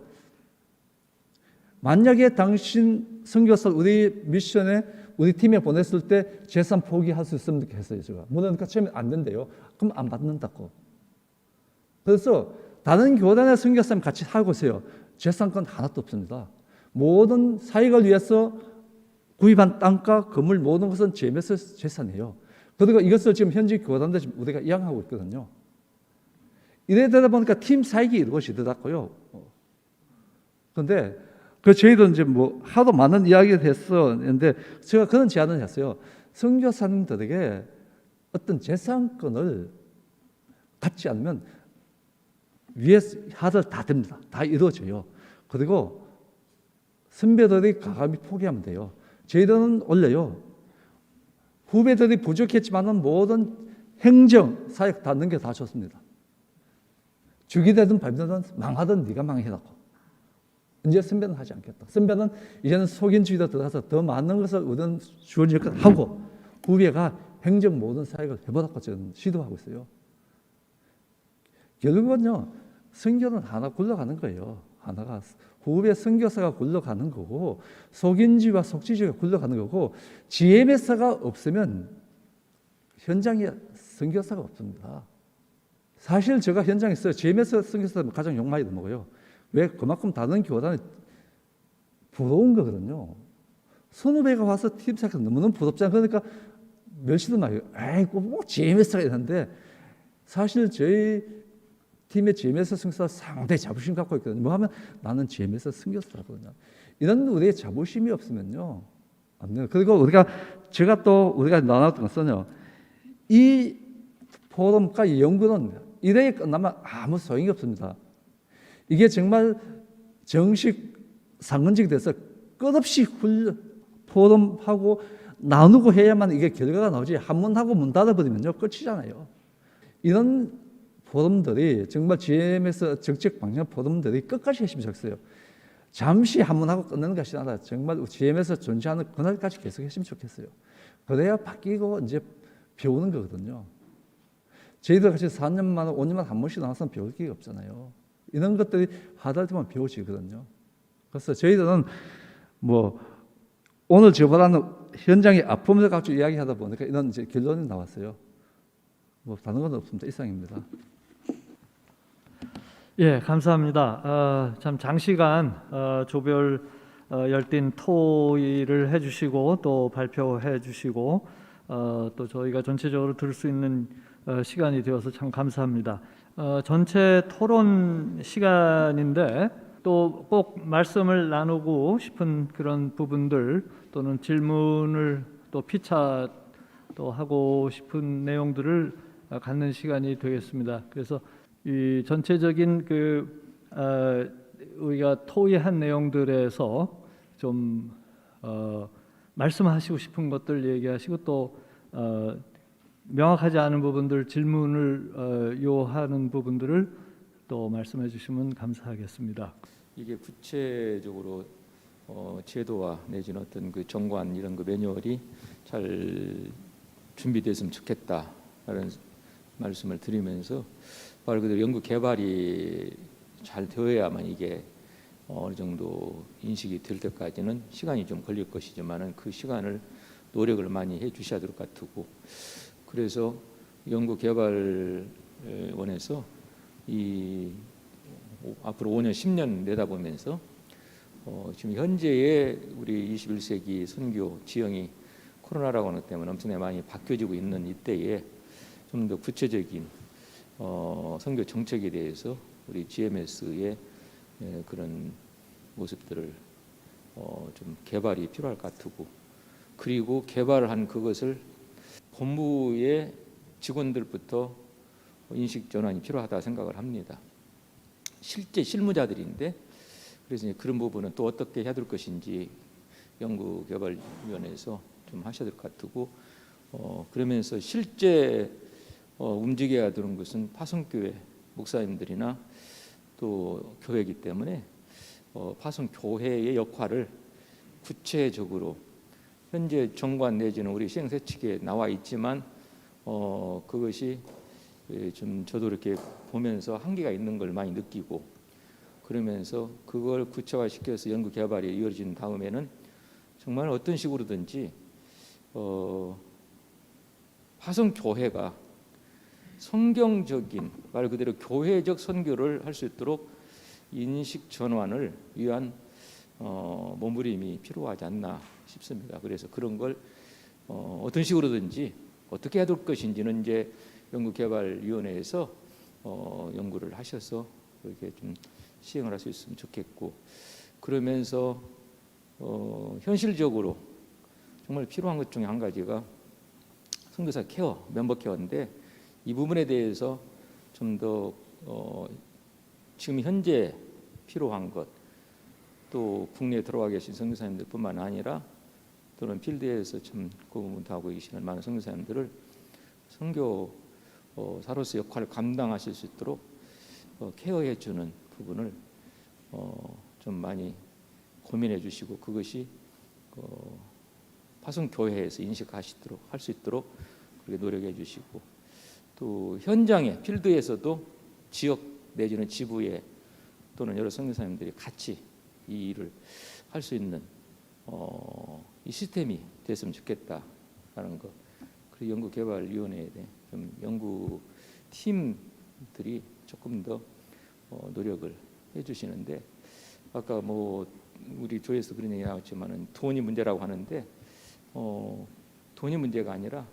만약에 당신 선교사 우리 미션에 우리 팀에 보냈을 때 재산 포기할 수 있으면 좋겠어요. 제가 물론 그 처음에 안 된대요. 그럼 안 받는다고. 그래서 다른 교단의 선교사님 같이 하고 있어요. 재산권 하나도 없습니다. 모든 사익을 위해서 구입한 땅과 건물 모든 것은 GM에서 재산이에요. 그리고 이것을 지금 현지 교단들 우리가 이양하고 있거든요. 이래되다 보니까 팀 사익이 이루어지더라고요. 그런데 그 저희도 이제 뭐 하도 많은 이야기를 했었는데 제가 그런 제안을 했어요. 선교사님들에게 어떤 재산권을 갖지 않으면 위에 하들 다 됩니다. 다 이루어져요. 그리고 선배들이 과감히 포기하면 돼요. 저희들은 원래요, 후배들이 부족했지만은 모든 행정 사역 다 넘겨 다 줬습니다. 죽이 되든 발되든 망하든 네가 망해놓고 이제 선배는 하지 않겠다. 선배는 이제는 속인주의로 들어가서 더 많은 것을 우리는 주어질 것 하고 후배가 행정 모든 사역을 해보라고 저는 시도하고 있어요. 결국은요, 선교는 하나 굴러가는 거예요. 하나가 후배 선교사가 굴러가는 거고 속인주의와 속지주의가 굴러가는 거고 GMS가 없으면 현장에 선교사가 없습니다. 사실 제가 현장에 있어요. GMS 선교사는 가장 욕 많이 먹어요. 왜? 그만큼 다른 교단이 부러운 거거든요. 선후배가 와서 팀 사역해서 너무너무 부럽잖아요. 그러니까 멸시도 많이 해요. 에이, 뭐 GMS가 있는데 사실 저희 팀의 GMS 선교사 상당히 자부심 갖고 있거든요. 뭐 하면 나는 GMS 선교사거든요. 이런 우리의 자부심이 없으면요 안 돼요. 그리고 제가 또 우리가 나눴던 것은요, 이 포럼과 이 연구는 이래에 끝나면 아무 소용이 없습니다. 이게 정말 정식 상근직이 돼서 끝없이 포럼하고 나누고 해야만 이게 결과가 나오지, 한 번 하고 문 닫아버리면요 끝이잖아요. 이런 포럼들이 정말 GM에서 정책 방향 포럼들이 끝까지 했으면 좋겠어요. 잠시 한 번 하고 끝내는 것이 아니라 정말 GM에서 존재하는 그날까지 계속 했으면 좋겠어요. 그래야 바뀌고 이제 배우는 거거든요. 저희들 같이 4년 만에 5년 만에 한 번씩 나와서 배울 게 없잖아요. 이런 것들이 하다 보면 배워지거든요. 그래서 저희들은 뭐 오늘 저보다는 현장의 아픔을 가지고 이야기하다 보니까 이런 이제 결론이 나왔어요. 뭐 다른 건 없습니다. 이상입니다. 예, 감사합니다. 참 장시간 조별 열띤 토의를 해주시고 또 발표해주시고 또 저희가 전체적으로 들을 수 있는 시간이 되어서 참 감사합니다. 전체 토론 시간인데 또 꼭 말씀을 나누고 싶은 그런 부분들 또는 질문을 또 피차 또 하고 싶은 내용들을 갖는 시간이 되겠습니다. 그래서 이 전체적인 우리가 토의한 내용들에서 좀 말씀하시고 싶은 것들 얘기하시고 또 명확하지 않은 부분들 질문을 요하는 부분들을 또 말씀해 주시면 감사하겠습니다. 이게 구체적으로 제도와 내지는 어떤 그 정관 이런 그 매뉴얼이 잘 준비됐으면 좋겠다라는 말씀을 드리면서 말 그대로 연구 개발이 잘 되어야만 이게 어느 정도 인식이 될 때까지는 시간이 좀 걸릴 것이지만은 그 시간을 노력을 많이 해 주셔야 될 것 같고, 그래서 연구개발원에서 이 앞으로 5년, 10년 내다보면서 지금 현재의 우리 21세기 선교 지형이 코로나라고 하는 것 때문에 엄청나게 많이 바뀌어지고 있는 이때에 좀 더 구체적인 선교 정책에 대해서 우리 GMS의 그런 모습들을 좀 개발이 필요할 것 같고, 그리고 개발한 그것을 본부의 직원들부터 인식 전환이 필요하다 생각을 합니다. 실제 실무자들인데, 그래서 이제 그런 부분은 또 어떻게 해야 될 것인지 연구개발위원회에서 좀 하셔야 될 것 같고, 그러면서 실제 움직여야 되는 것은 파송교회 목사님들이나 또 교회이기 때문에 파송교회의 역할을 구체적으로 현재 정관 내지는 우리 시행세 측에 나와 있지만 그것이 좀 저도 이렇게 보면서 한계가 있는 걸 많이 느끼고, 그러면서 그걸 구체화시켜서 연구 개발이 이루어진 다음에는 정말 어떤 식으로든지 화성교회가 성경적인 말 그대로 교회적 선교를 할 수 있도록 인식 전환을 위한 몸부림이 필요하지 않나 싶습니다. 그래서 그런 걸 어떤 식으로든지 어떻게 해야 될 것인지는 이제 연구개발위원회에서 연구를 하셔서 이렇게 좀 시행을 할 수 있으면 좋겠고, 그러면서 현실적으로 정말 필요한 것 중에 한 가지가 선교사 케어, 멤버 케어인데, 이 부분에 대해서 좀 더 지금 현재 필요한 것, 또 국내에 들어와 계신 선교사님들뿐만 아니라 또는 필드에서 참 고문도 하고 계시는 많은 선교사님들을 선교사로서 역할을 감당하실 수 있도록 케어해 주는 부분을 좀 많이 고민해 주시고, 그것이 파송교회에서 인식하시도록 할 수 있도록 그렇게 노력해 주시고, 또 현장에 필드에서도 지역 내지는 지부에 또는 여러 선교사님들이 같이 이 일을 할 수 있는 이 시스템이 됐으면 좋겠다라는 것. 그리고 연구개발위원회에 대해 좀 연구 팀들이 조금 더 노력을 해주시는데, 아까 뭐 우리 조에서 그런 얘기 나왔지만은 돈이 문제라고 하는데 돈이 문제가 아니라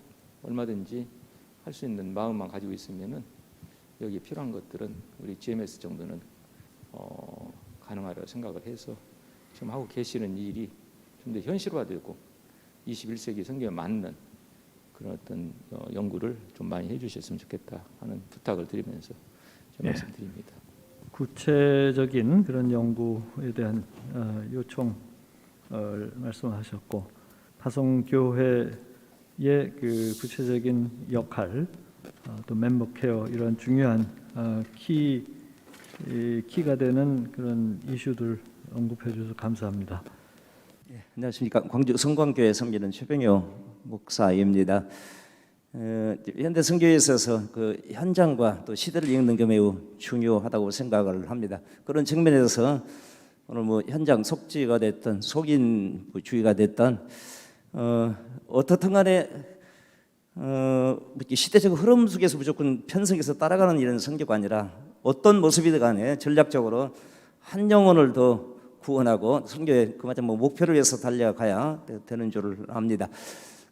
얼마든지 할 수 있는 마음만 가지고 있으면은 여기 필요한 것들은 우리 GMS 정도는 가능하리라 생각을 해서 지금 하고 계시는 일이 좀 더 현실화되고 21세기 성경에 맞는 그런 어떤 연구를 좀 많이 해주셨으면 좋겠다 하는 부탁을 드리면서 좀 말씀드립니다. 구체적인 그런 연구에 대한 요청을 말씀하셨고, 파송교회의 그 구체적인 역할, 또 멤버 케어, 이런 중요한 키가 되는 그런 이슈들 언급해 주셔서 감사합니다. 안녕하십니까. 광주 성광교회 섬기는 최병효 목사입니다. 현대 선교에 있어서 그 현장과 또 시대를 읽는 게 매우 중요하다고 생각을 합니다. 그런 측면에서 오늘 뭐 현장 속지가 됐든 속인주의가 됐든 어떻든 간에 시대적 흐름 속에서 무조건 편성해서 따라가는 이런 선교가 아니라 어떤 모습이든 간에 전략적으로 한 영혼을 더 구원하고 선교의 그마저 뭐 목표를 위해서 달려가야 되는 줄 압니다.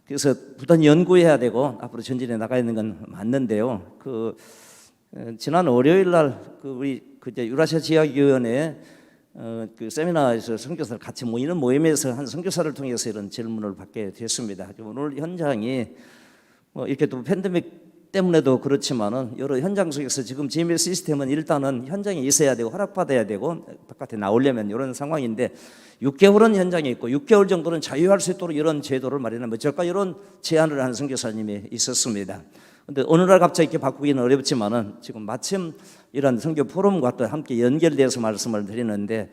그래서 부단히 연구해야 되고 앞으로 전진해 나가야 되는 건 맞는데요. 지난 월요일 날 우리 유라시아 지역위원회 그 세미나에서 선교사를 같이 모이는 모임에서 한 선교사를 통해서 이런 질문을 받게 됐습니다. 오늘 현장이 뭐 이렇게 또 팬데믹 때문에도 그렇지만은 여러 현장 속에서 지금 GMS 시스템은 일단은 현장에 있어야 되고 허락받아야 되고 바깥에 나오려면 이런 상황인데 6개월은 현장에 있고 6개월 정도는 자유할 수 있도록 이런 제도를 마련하면 어쩔까, 이런 제안을 한 선교사님이 있었습니다. 근데 어느 날 갑자기 이렇게 바꾸기는 어렵지만은 지금 마침 이런 선교 포럼과 또 함께 연결돼서 말씀을 드리는데,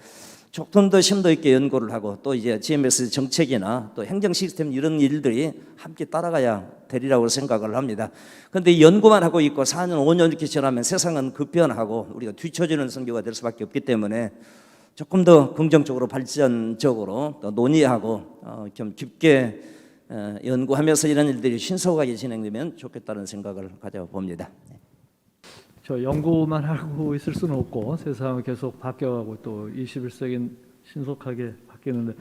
조금 더 심도 있게 연구를 하고 또 이제 GMS 정책이나 또 행정 시스템 이런 일들이 함께 따라가야 되리라고 생각을 합니다. 그런데 연구만 하고 있고 4년, 5년 이렇게 지나면 세상은 급변하고 우리가 뒤처지는 선교가 될 수밖에 없기 때문에 조금 더 긍정적으로 발전적으로 또 논의하고 좀 깊게 연구하면서 이런 일들이 신속하게 진행되면 좋겠다는 생각을 가져봅니다. 저 연구만 하고 있을 수는 없고 세상은 계속 바뀌어가고 또 21세기는 신속하게 바뀌는데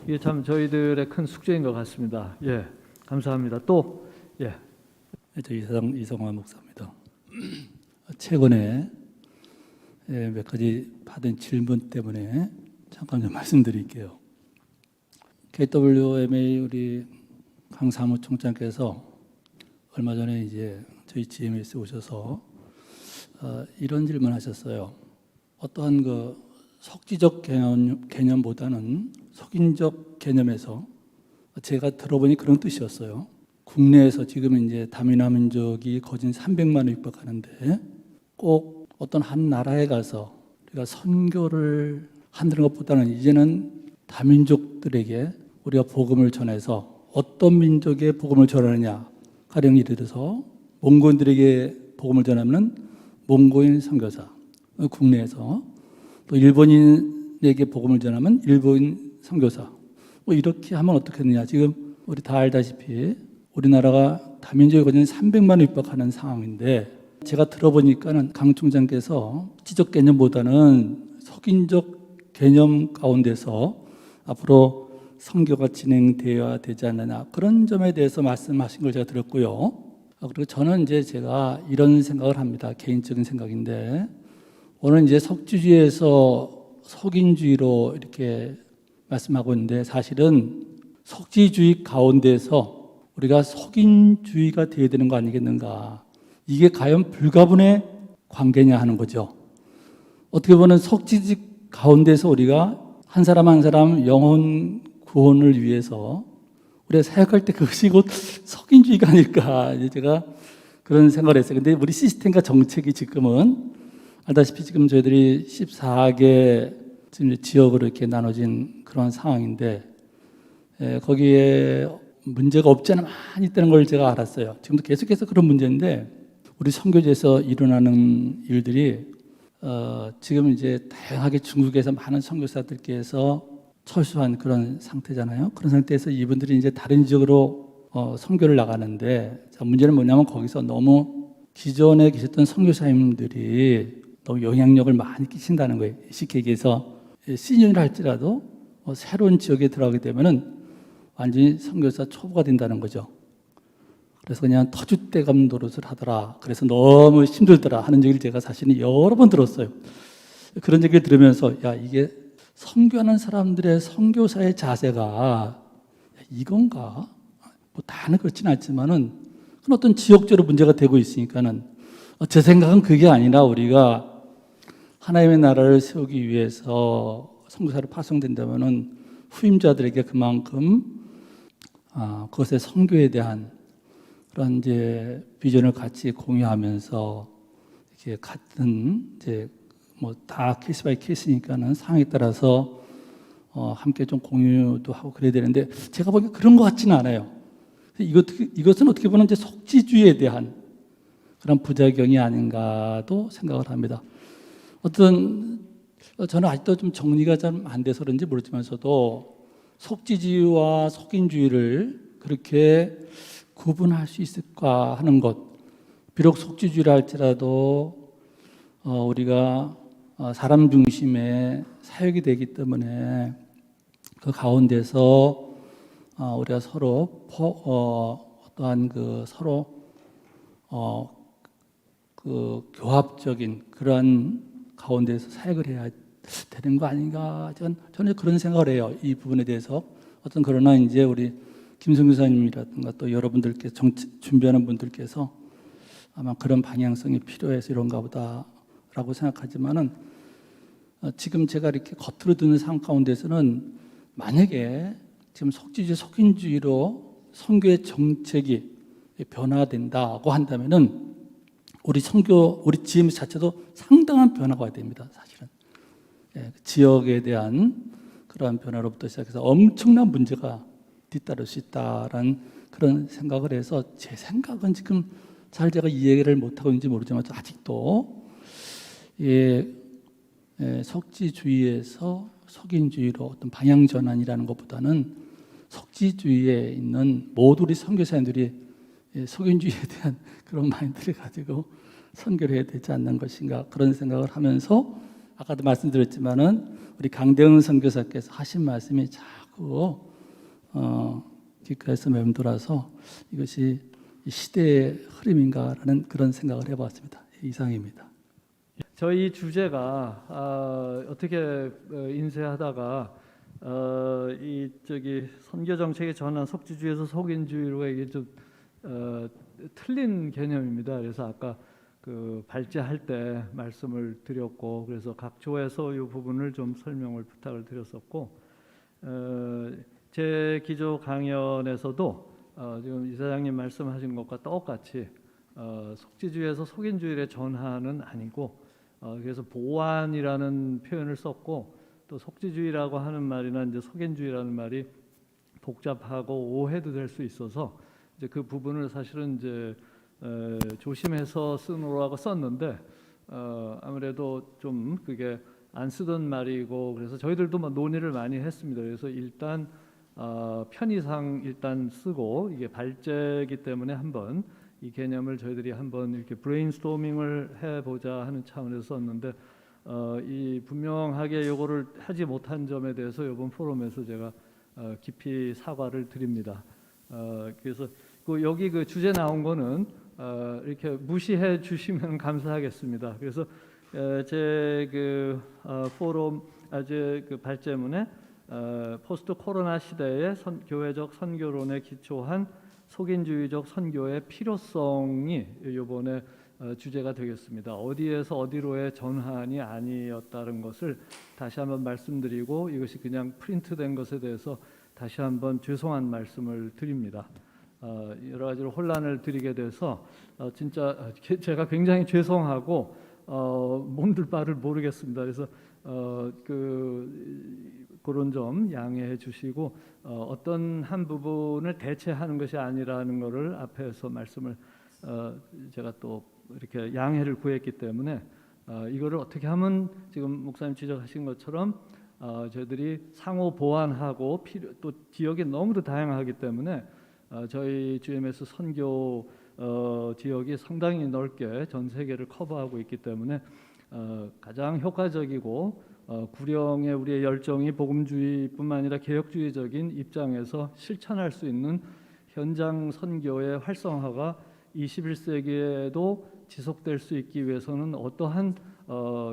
이게 참 저희들의 큰 숙제인 것 같습니다. 예, 감사합니다. 또 예. 저 이성화 목사입니다. 최근에 몇 가지 받은 질문 때문에 잠깐 좀 말씀드릴게요. KWMA 우리 강 사무총장께서 얼마 전에 이제 저희 GMS에 오셔서 이런 질문하셨어요. 어떠한 그 석지적 개념보다는 석인적 개념에서 제가 들어보니 그런 뜻이었어요. 국내에서 지금 이제 다민화 민족이 거진 300만을 육박하는데 꼭 어떤 한 나라에 가서 우리가 선교를 한다는 것보다는 이제는 다민족들에게 우리가 복음을 전해서 어떤 민족에 복음을 전하느냐, 가령 예를 들어서 몽고인들에게 복음을 전하면 몽고인 선교사, 국내에서 또 일본인에게 복음을 전하면 일본인 선교사, 뭐 이렇게 하면 어떻겠느냐. 지금 우리 다 알다시피 우리나라가 다민족이 거진 300만을 육박하는 상황인데 제가 들어보니까는 강 총장께서 지적 개념보다는 석인적 개념 가운데서 앞으로 선교가 진행되어야 되지 않느냐 그런 점에 대해서 말씀하신 걸 제가 들었고요. 그리고 저는 이제 제가 이런 생각을 합니다. 개인적인 생각인데 오늘 이제 석지주의에서 석인주의로 이렇게 말씀하고 있는데 사실은 석지주의 가운데서 우리가 석인주의가 되어야 되는 거 아니겠는가. 이게 과연 불가분의 관계냐 하는 거죠. 어떻게 보면 석지주의 가운데서 우리가 한 사람 한 사람 영혼 구원을 위해서 우리가 사역할 때 그것이 곧 석인주의가 아닐까. 제가 그런 생각을 했어요. 근데 우리 시스템과 정책이 지금은 알다시피 지금 저희들이 14개 지금 지역으로 이렇게 나눠진 그런 상황인데 거기에 문제가 없지 않아 많이 있다는 걸 제가 알았어요. 지금도 계속해서 그런 문제인데 우리 선교지에서 일어나는 일들이 지금 이제 다양하게 중국에서 많은 선교사들께서 철수한 그런 상태잖아요. 그런 상태에서 이분들이 이제 다른 지역으로 선교를 나가는데 자, 문제는 뭐냐면 거기서 너무 기존에 계셨던 선교사님들이 너무 영향력을 많이 끼친다는 거예요. 쉽게 얘기해서 시즌을 할지라도 새로운 지역에 들어가게 되면은 완전히 선교사 초보가 된다는 거죠. 그래서 그냥 터줏대감 노릇을 하더라. 그래서 너무 힘들더라 하는 얘기를 제가 사실은 여러 번 들었어요. 그런 얘기를 들으면서 야 이게 선교하는 사람들의 선교사의 자세가 이건가? 뭐 다는 그렇지는 않지만은 어떤 지역적으로 문제가 되고 있으니까는 제 생각은 그게 아니라 우리가 하나님의 나라를 세우기 위해서 선교사를 파송된다면은 후임자들에게 그만큼 그것의 선교에 대한 그런 이제 비전을 같이 공유하면서 이렇게 같은 이제 뭐 다 케이스 바이 케이스니까는 상황에 따라서 함께 좀 공유도 하고 그래야 되는데 제가 보기엔 그런 것 같지는 않아요. 이것은 어떻게 보면 이제 속지주의에 대한 그런 부작용이 아닌가도 생각을 합니다. 저는 아직도 좀 정리가 좀 안 돼서 그런지 모르지만서도 속지주의와 속인주의를 그렇게 구분할 수 있을까 하는 것. 비록 속지주의라 할지라도 우리가 사람 중심의 사역이 되기 때문에 그 가운데서 우리가 서로 어떠한 그 서로 그 교합적인 그런 가운데서 사역을 해야 되는 거 아닌가 저는 그런 생각을 해요. 이 부분에 대해서 그러나 이제 우리 김성규 사님이라든가 또 여러분들께 준비하는 분들께서 아마 그런 방향성이 필요해서 이런가 보다라고 생각하지만은 지금 제가 이렇게 겉으로 듣는 상황 가운데서는 만약에 지금 속지주의, 속인주의로 선교의 정책이 변화된다고 한다면은 우리 GMS 자체도 상당한 변화가 와야 됩니다. 사실은 지역에 대한 그러한 변화로부터 시작해서 엄청난 문제가 뒤따를 수 있다라는 그런 생각을 해서 제 생각은 지금 잘 제가 이해를 못하고 있는지 모르지만 아직도 속지주의에서 속인주의로 어떤 방향 전환이라는 것보다는 속지주의에 있는 모든 우리 선교사님들이 속인주의에 대한 그런 마인드를 가지고 선교를 해야 되지 않는 것인가 그런 생각을 하면서 아까도 말씀드렸지만은 우리 강대은 선교사께서 하신 말씀이 자꾸 귓가에서 맴돌아서 이것이 시대의 흐름인가라는 그런 생각을 해봤습니다. 이상입니다. 저희 주제가 어떻게 인쇄하다가 이 선교 정책의 전환, 속지주의에서 속인주의로 이게 좀 틀린 개념입니다. 그래서 아까 그 발제할 때 말씀을 드렸고, 그래서 각 조에서 이 부분을 좀 설명을 부탁을 드렸었고, 제 기조 강연에서도 지금 이사장님 말씀하신 것과 똑같이 속지주의에서 속인주의의 전환은 아니고, 그래서 보완이라는 표현을 썼고, 또 속지주의라고 하는 말이나 이제 속인주의라는 말이 복잡하고 오해도 될 수 있어서 이제 그 부분을 사실은 이제 조심해서 쓰노라고 썼는데 아무래도 좀 그게 안 쓰던 말이고, 그래서 저희들도 뭐 논의를 많이 했습니다. 그래서 일단 편의상 일단 쓰고, 이게 발제이기 때문에 한번 이 개념을 저희들이 한번 이렇게 브레인스토밍을 해보자 하는 차원에서 썼는데, 이 분명하게 요거를 하지 못한 점에 대해서 이번 포럼에서 제가 깊이 사과를 드립니다. 그래서 여기 그 주제 나온 거는 이렇게 무시해 주시면 감사하겠습니다. 그래서 제 그 포럼 제 그 발제문에 포스트 코로나 시대의 교회적 선교론에 기초한 속인주의적 선교의 필요성이 이번에 주제가 되겠습니다. 어디에서 어디로의 전환이 아니었다는 것을 다시 한번 말씀드리고, 이것이 그냥 프린트된 것에 대해서 다시 한번 죄송한 말씀을 드립니다. 여러 가지로 혼란을 드리게 돼서 진짜 제가 굉장히 죄송하고 몸둘 바를 모르겠습니다. 그래서 그런 점 양해해 주시고, 어떤 한 부분을 대체하는 것이 아니라는 것을 앞에서 말씀을 제가 또 이렇게 양해를 구했기 때문에 이거를 어떻게 하면 지금 목사님 지적하신 것처럼 저희들이 상호 보완하고 또 지역이 너무도 다양하기 때문에 저희 GMS 선교 지역이 상당히 넓게 전 세계를 커버하고 있기 때문에 가장 효과적이고 구령의 우리의 열정이 복음주의뿐만 아니라 개혁주의적인 입장에서 실천할 수 있는 현장 선교의 활성화가 21세기에도 지속될 수 있기 위해서는 어떠한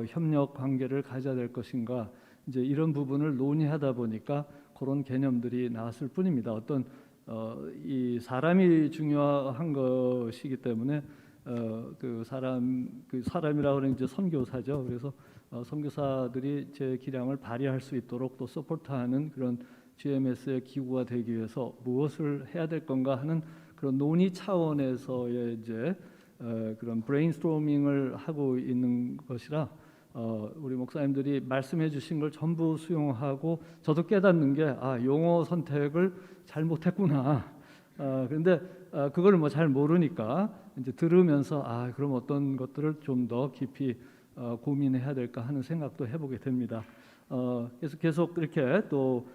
협력 관계를 가져야 될 것인가, 이제 이런 부분을 논의하다 보니까 그런 개념들이 나왔을 뿐입니다. 어떤 이 사람이 중요한 것이기 때문에 그 사람이라고 하는 이제 선교사죠. 그래서 선교사들이 제 기량을 발휘할 수 있도록 또 서포트하는 그런 GMS의 기구가 되기 위해서 무엇을 해야 될 건가 하는 그런 논의 차원에서의 이제 그런 브레인스토밍을 하고 있는 것이라 우리 목사님들이 말씀해 주신 걸 전부 수용하고, 저도 깨닫는 게 용어 선택을 잘못했구나. 그런데 그걸 뭐 잘 모르니까 이제 들으면서 그럼 어떤 것들을 좀 더 깊이 고민해야 될까 하는 생각도 해보게 됩니다. 그래서 계속 이렇게 또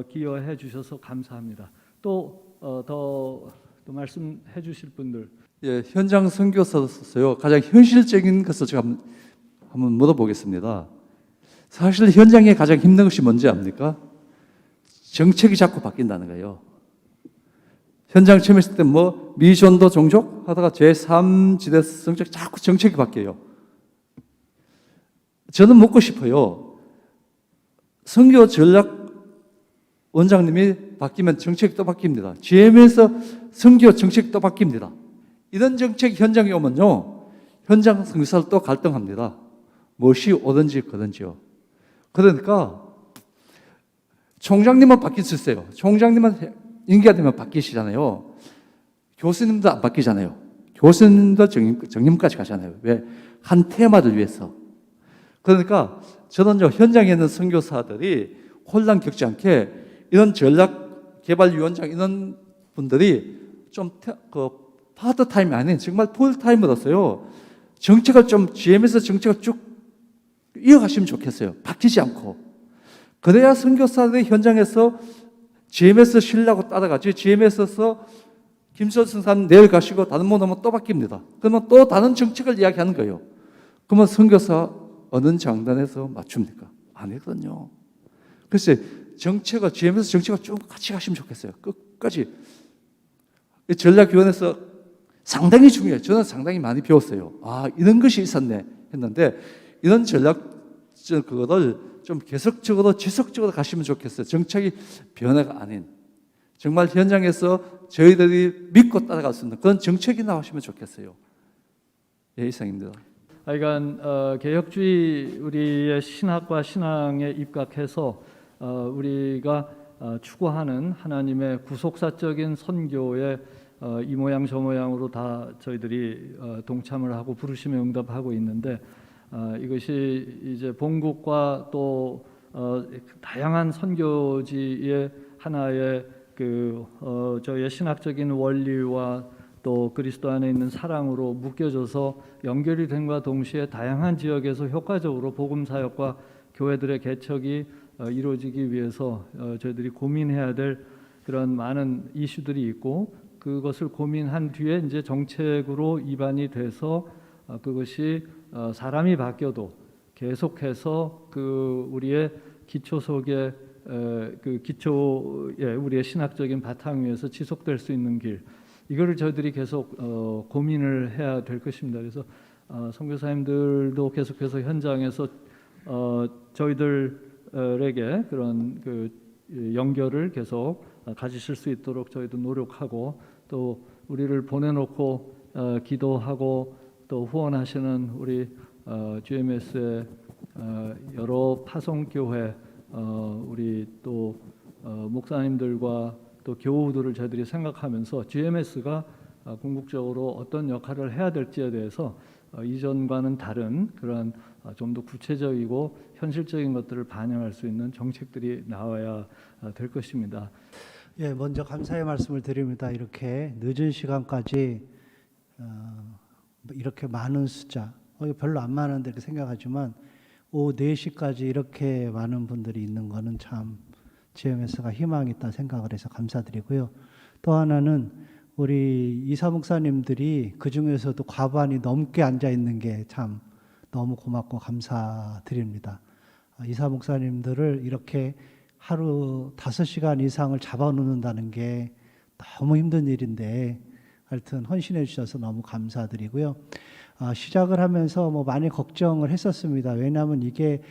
기여해 주셔서 감사합니다. 또 말씀해 주실 분들. 예, 현장 선교사로서요 가장 현실적인 것을 제가 한번 물어보겠습니다. 사실 현장에 가장 힘든 것이 뭔지 압니까? 정책이 자꾸 바뀐다는 거예요. 현장 처음 했을 때 미전도 종족 하다가 제3지대 성적 자꾸 정책이 바뀌어요. 저는 묻고 싶어요. 선교 전략 원장님이 바뀌면 정책이 또 바뀝니다. GM에서 선교 정책이 또 바뀝니다. 이런 정책이 현장에 오면요, 현장 선교사를 또 갈등합니다. 무엇이 옳은지 그른지요. 그러니까 총장님은 바뀔 수 있어요. 총장님은 임기가 되면 바뀌시잖아요. 교수님도 안 바뀌잖아요. 교수님도 정임까지 가잖아요. 왜? 한 테마를 위해서. 그러니까 저는 현장에 있는 선교사들이 혼란 겪지 않게 이런 전략 개발위원장 이런 분들이 좀 파트타임이 아닌 정말 풀타임으로서요, 정책을 좀 GM에서 정책을 쭉 이어가시면 좋겠어요. 바뀌지 않고. 그래야 선교사들이 현장에서 GMS 쉬려고 따라가지, GMS에서 김철승 사님 내일 가시고 다른 분 오면 또 바뀝니다. 그러면 또 다른 정책을 이야기하는 거예요. 그러면 선교사 어느 장단에서 맞춥니까? 아니거든요. 글쎄, 정책을, GMS 정책을 쭉 같이 가시면 좋겠어요. 끝까지. 전략위원회에서 상당히 중요해요. 저는 상당히 많이 배웠어요. 아, 이런 것이 있었네 했는데, 이런 그거를 좀 계속적으로 지속적으로 가시면 좋겠어요. 정책이 변화가 아닌, 정말 현장에서 저희들이 믿고 따라갈 수 있는 그런 정책이 나오시면 좋겠어요. 예, 이상입니다. 하여간 개혁주의 우리의 신학과 신앙에 입각해서 우리가 추구하는 하나님의 구속사적인 선교에 이 모양 저 모양으로 다 저희들이 동참을 하고 부르심에 응답하고 있는데, 이것이 이제 본국과 또 다양한 선교지의 하나의 저희의 신학적인 원리와 또 그리스도 안에 있는 사랑으로 묶여져서 연결이 됨과 동시에 다양한 지역에서 효과적으로 복음 사역과 교회들의 개척이 이루어지기 위해서 저희들이 고민해야 될 그런 많은 이슈들이 있고, 그것을 고민한 뒤에 이제 정책으로 입안이 돼서 그것이 사람이 바뀌어도 계속해서 우리의 기초 속에 기초에 우리의 신학적인 바탕 위에서 지속될 수 있는 길, 이거를 저희들이 계속 고민을 해야 될 것입니다. 그래서 선교사님들도 계속해서 현장에서 저희들에게 그런 연결을 계속 가지실 수 있도록 저희도 노력하고, 또 우리를 보내놓고 기도하고 또 후원하시는 우리 GMS의 여러 파송교회 우리 또 목사님들과 또 교우들을 저희들이 생각하면서 GMS가 궁극적으로 어떤 역할을 해야 될지에 대해서 이전과는 다른 그런 좀 더 구체적이고 현실적인 것들을 반영할 수 있는 정책들이 나와야 될 것입니다. 예, 먼저 감사의 말씀을 드립니다. 이렇게 늦은 시간까지 이렇게 많은 숫자, 별로 안 많은데 이렇게 생각하지만 오후 4시까지 이렇게 많은 분들이 있는 거는 참 GMS가 희망이 있다 생각을 해서 감사드리고요. 또 하나는 우리 이사 목사님들이 그 중에서도 과반이 넘게 앉아 있는 게 참 너무 고맙고 감사드립니다. 이사 목사님들을 이렇게 하루 5시간 이상을 잡아놓는다는 게 너무 힘든 일인데 하여튼 헌신해 주셔서 너무 감사드리고요. 시작을 하면서 많이 걱정을 했었습니다. 왜냐하면 이게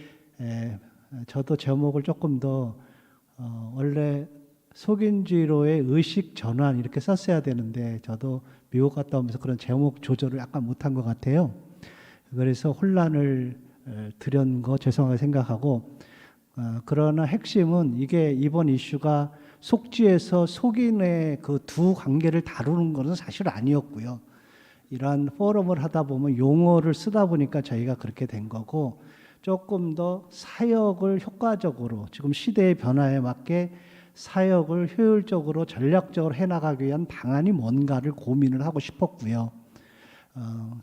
저도 제목을 조금 더 원래 속인주의로의 의식 전환 이렇게 썼어야 되는데 저도 미국 갔다 오면서 그런 제목 조절을 약간 못한 것 같아요. 그래서 혼란을 드린 거 죄송하게 생각하고, 그러나 핵심은 이게 이번 이슈가 속지에서 속인의 그 두 관계를 다루는 것은 사실 아니었고요. 이러한 포럼을 하다 보면 용어를 쓰다 보니까 저희가 그렇게 된 거고, 조금 더 사역을 효과적으로 지금 시대의 변화에 맞게 사역을 효율적으로 전략적으로 해나가기 위한 방안이 뭔가를 고민을 하고 싶었고요.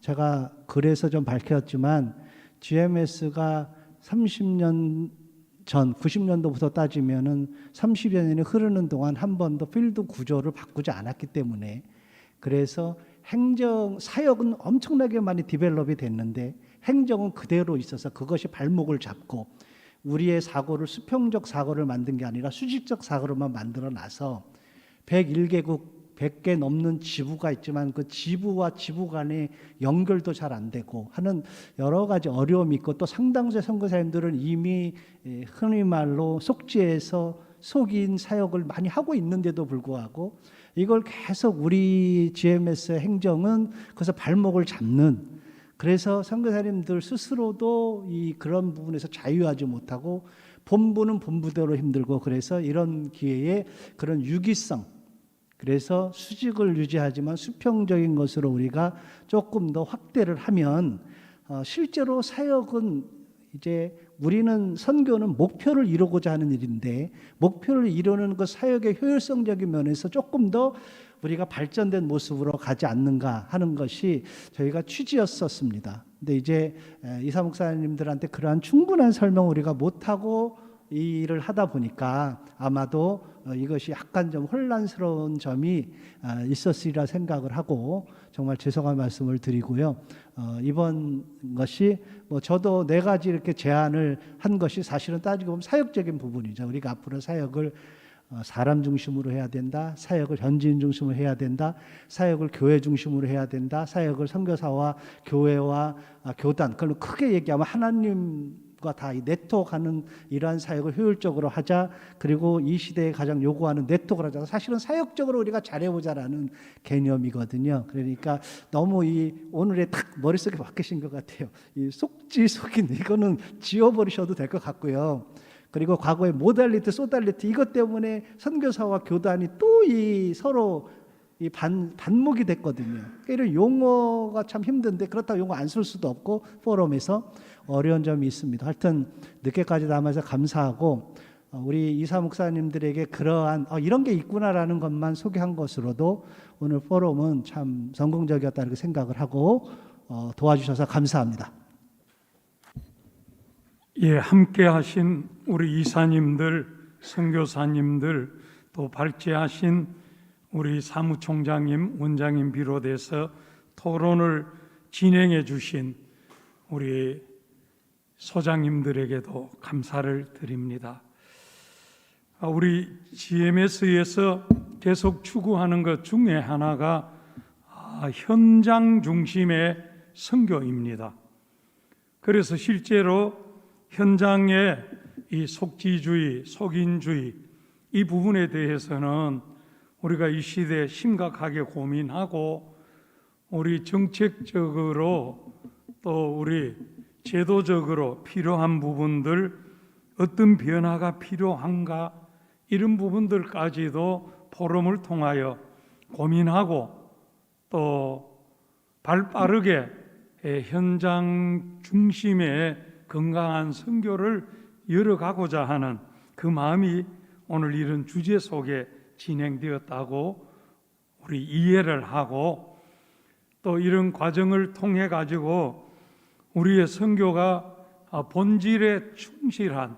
제가 글에서 좀 밝혔지만 GMS가 30년 전 90년도부터 따지면은 30여 년이 흐르는 동안 한 번도 필드 구조를 바꾸지 않았기 때문에, 그래서 행정 사역은 엄청나게 많이 디벨롭이 됐는데 행정은 그대로 있어서 그것이 발목을 잡고 우리의 사고를 수평적 사고를 만든 게 아니라 수직적 사고로만 만들어 놔서 101개국 100개 넘는 지부가 있지만 그 지부와 지부 간의 연결도 잘 안 되고 하는 여러 가지 어려움이 있고, 또 상당수의 선교사님들은 이미 흔히 말로 속지에서 속인 사역을 많이 하고 있는데도 불구하고 이걸 계속 우리 GMS 행정은 그래서 발목을 잡는, 그래서 선교사님들 스스로도 그런 부분에서 자유하지 못하고 본부는 본부대로 힘들고, 그래서 이런 기회에 그런 유기성, 그래서 수직을 유지하지만 수평적인 것으로 우리가 조금 더 확대를 하면 실제로 사역은 이제 우리는 선교는 목표를 이루고자 하는 일인데 목표를 이루는 그 사역의 효율성적인 면에서 조금 더 우리가 발전된 모습으로 가지 않는가 하는 것이 저희가 취지였었습니다. 근데 이제 이사 목사님들한테 그러한 충분한 설명 우리가 못하고 이 일을 하다 보니까 아마도 이것이 약간 좀 혼란스러운 점이 있었으리라 생각을 하고 정말 죄송한 말씀을 드리고요. 이번 것이 뭐 저도 4가지 이렇게 제안을 한 것이 사실은 따지고 보면 사역적인 부분이죠. 우리가 앞으로 사역을 사람 중심으로 해야 된다. 사역을 현지인 중심으로 해야 된다. 사역을 교회 중심으로 해야 된다. 사역을 선교사와 교회와 교단, 그걸로 크게 얘기하면 하나님과 다 네트워크하는 이러한 사역을 효율적으로 하자. 그리고 이 시대에 가장 요구하는 네트워크를 하자. 사실은 사역적으로 우리가 잘해보자라는 개념이거든요. 그러니까 너무 이 오늘에 딱 머릿속에 박히신 것 같아요. 이 속지 속인 이거는 지워버리셔도 될 것 같고요. 그리고 과거의 모달리티, 소달리티 이것 때문에 선교사와 교단이 또 이 서로 이 반목이 됐거든요. 이런 용어가 참 힘든데 그렇다고 용어 안 쓸 수도 없고 포럼에서 어려운 점이 있습니다. 하여튼 늦게까지 남아서 감사하고 우리 이사 목사님들에게 그러한 이런 게 있구나라는 것만 소개한 것으로도 오늘 포럼은 참 성공적이었다 이렇게 생각을 하고 도와주셔서 감사합니다. 예, 함께 하신 우리 이사님들, 선교사님들, 또 발제하신 우리 사무총장님, 원장님 비롯해서 토론을 진행해 주신 우리 소장님들에게도 감사를 드립니다. 우리 GMS에서 계속 추구하는 것 중에 하나가 현장 중심의 선교입니다. 그래서 실제로 현장의 이 속지주의, 속인주의 이 부분에 대해서는 우리가 이 시대에 심각하게 고민하고 우리 정책적으로 또 우리 제도적으로 필요한 부분들 어떤 변화가 필요한가 이런 부분들까지도 포럼을 통하여 고민하고 또 발빠르게 현장 중심의 건강한 선교를 열어가고자 하는 그 마음이 오늘 이런 주제 속에 진행되었다고 우리 이해를 하고 또 이런 과정을 통해 가지고 우리의 선교가 본질에 충실한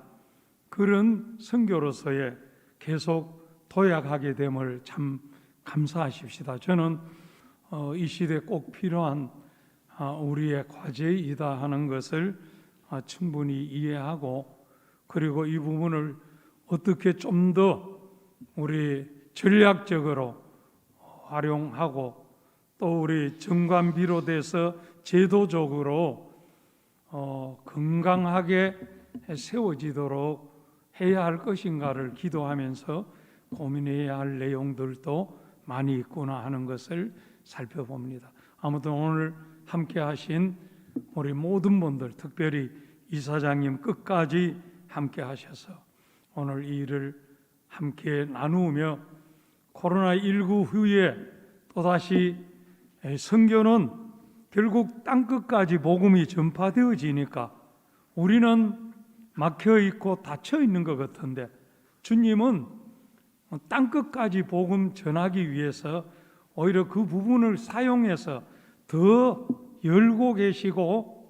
그런 선교로서의 계속 도약하게 됨을 참 감사하십시다. 저는 이 시대에 꼭 필요한 우리의 과제이다 하는 것을 충분히 이해하고 그리고 이 부분을 어떻게 좀 더 우리 전략적으로 활용하고 또 우리 정관 비롯해서 제도적으로 건강하게 세워지도록 해야 할 것인가를 기도하면서 고민해야 할 내용들도 많이 있구나 하는 것을 살펴봅니다. 아무튼 오늘 함께 하신 우리 모든 분들, 특별히 이사장님 끝까지 함께 하셔서 오늘 이 일을 함께 나누며 코로나19 후에 또다시 선교는 결국 땅끝까지 복음이 전파되어지니까 우리는 막혀 있고 닫혀 있는 것 같은데 주님은 땅끝까지 복음 전하기 위해서 오히려 그 부분을 사용해서 더 열고 계시고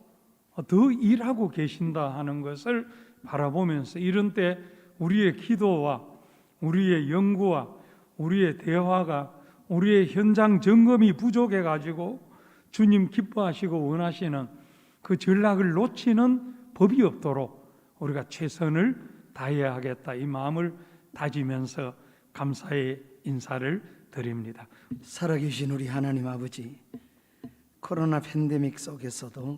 더 일하고 계신다 하는 것을 바라보면서 이런 때 우리의 기도와 우리의 연구와 우리의 대화가 우리의 현장 점검이 부족해 가지고 주님 기뻐하시고 원하시는 그 전략을 놓치는 법이 없도록 우리가 최선을 다해야 하겠다 이 마음을 다지면서 감사의 인사를 드립니다. 살아계신 우리 하나님 아버지, 코로나 팬데믹 속에서도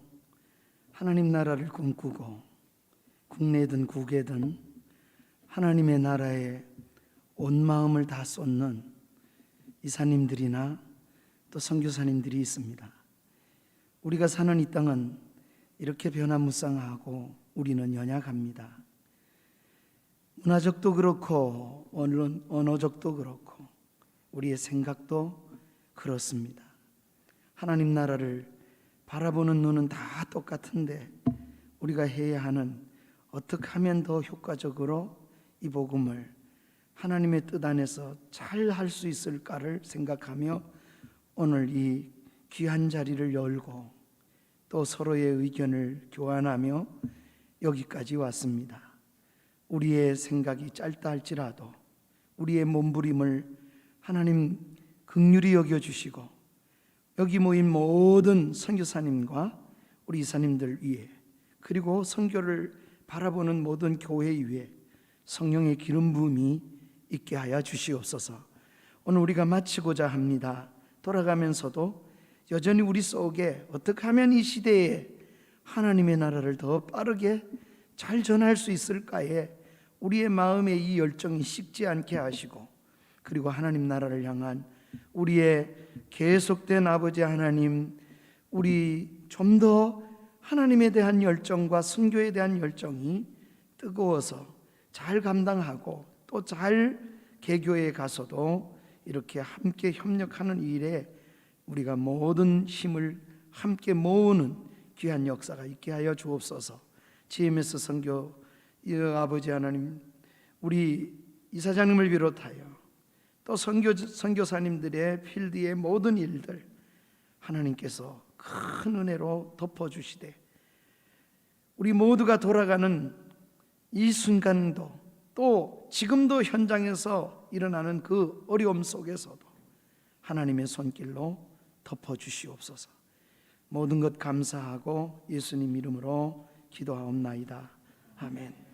하나님 나라를 꿈꾸고 국내든 국외든 하나님의 나라에 온 마음을 다 쏟는 이사님들이나 또 선교사님들이 있습니다. 우리가 사는 이 땅은 이렇게 변화무쌍하고 우리는 연약합니다. 문화적도 그렇고 언어적도 그렇고 우리의 생각도 그렇습니다. 하나님 나라를 바라보는 눈은 다 똑같은데 우리가 해야 하는 어떻게 하면 더 효과적으로 이 복음을 하나님의 뜻 안에서 잘 할 수 있을까를 생각하며 오늘 이 귀한 자리를 열고 또 서로의 의견을 교환하며 여기까지 왔습니다. 우리의 생각이 짧다 할지라도 우리의 몸부림을 하나님 긍휼히 여겨주시고 여기 모인 모든 선교사님과 우리 이사님들 위에 그리고 선교를 바라보는 모든 교회 위에 성령의 기름 부음이 있게 하여 주시옵소서. 오늘 우리가 마치고자 합니다. 돌아가면서도 여전히 우리 속에 어떻게 하면 이 시대에 하나님의 나라를 더 빠르게 잘 전할 수 있을까에 우리의 마음에 이 열정이 식지 않게 하시고 그리고 하나님 나라를 향한 우리의 계속된 아버지 하나님, 우리 좀 더 하나님에 대한 열정과 선교에 대한 열정이 뜨거워서 잘 감당하고 또 잘 개교에 가서도 이렇게 함께 협력하는 일에 우리가 모든 힘을 함께 모으는 귀한 역사가 있게 하여 주옵소서. GMS 선교 아버지 하나님, 우리 이사장님을 비롯하여 또 선교사님들의 필드의 모든 일들 하나님께서 큰 은혜로 덮어주시되 우리 모두가 돌아가는 이 순간도 또 지금도 현장에서 일어나는 그 어려움 속에서도 하나님의 손길로 덮어주시옵소서. 모든 것 감사하고 예수님 이름으로 기도하옵나이다. 아멘.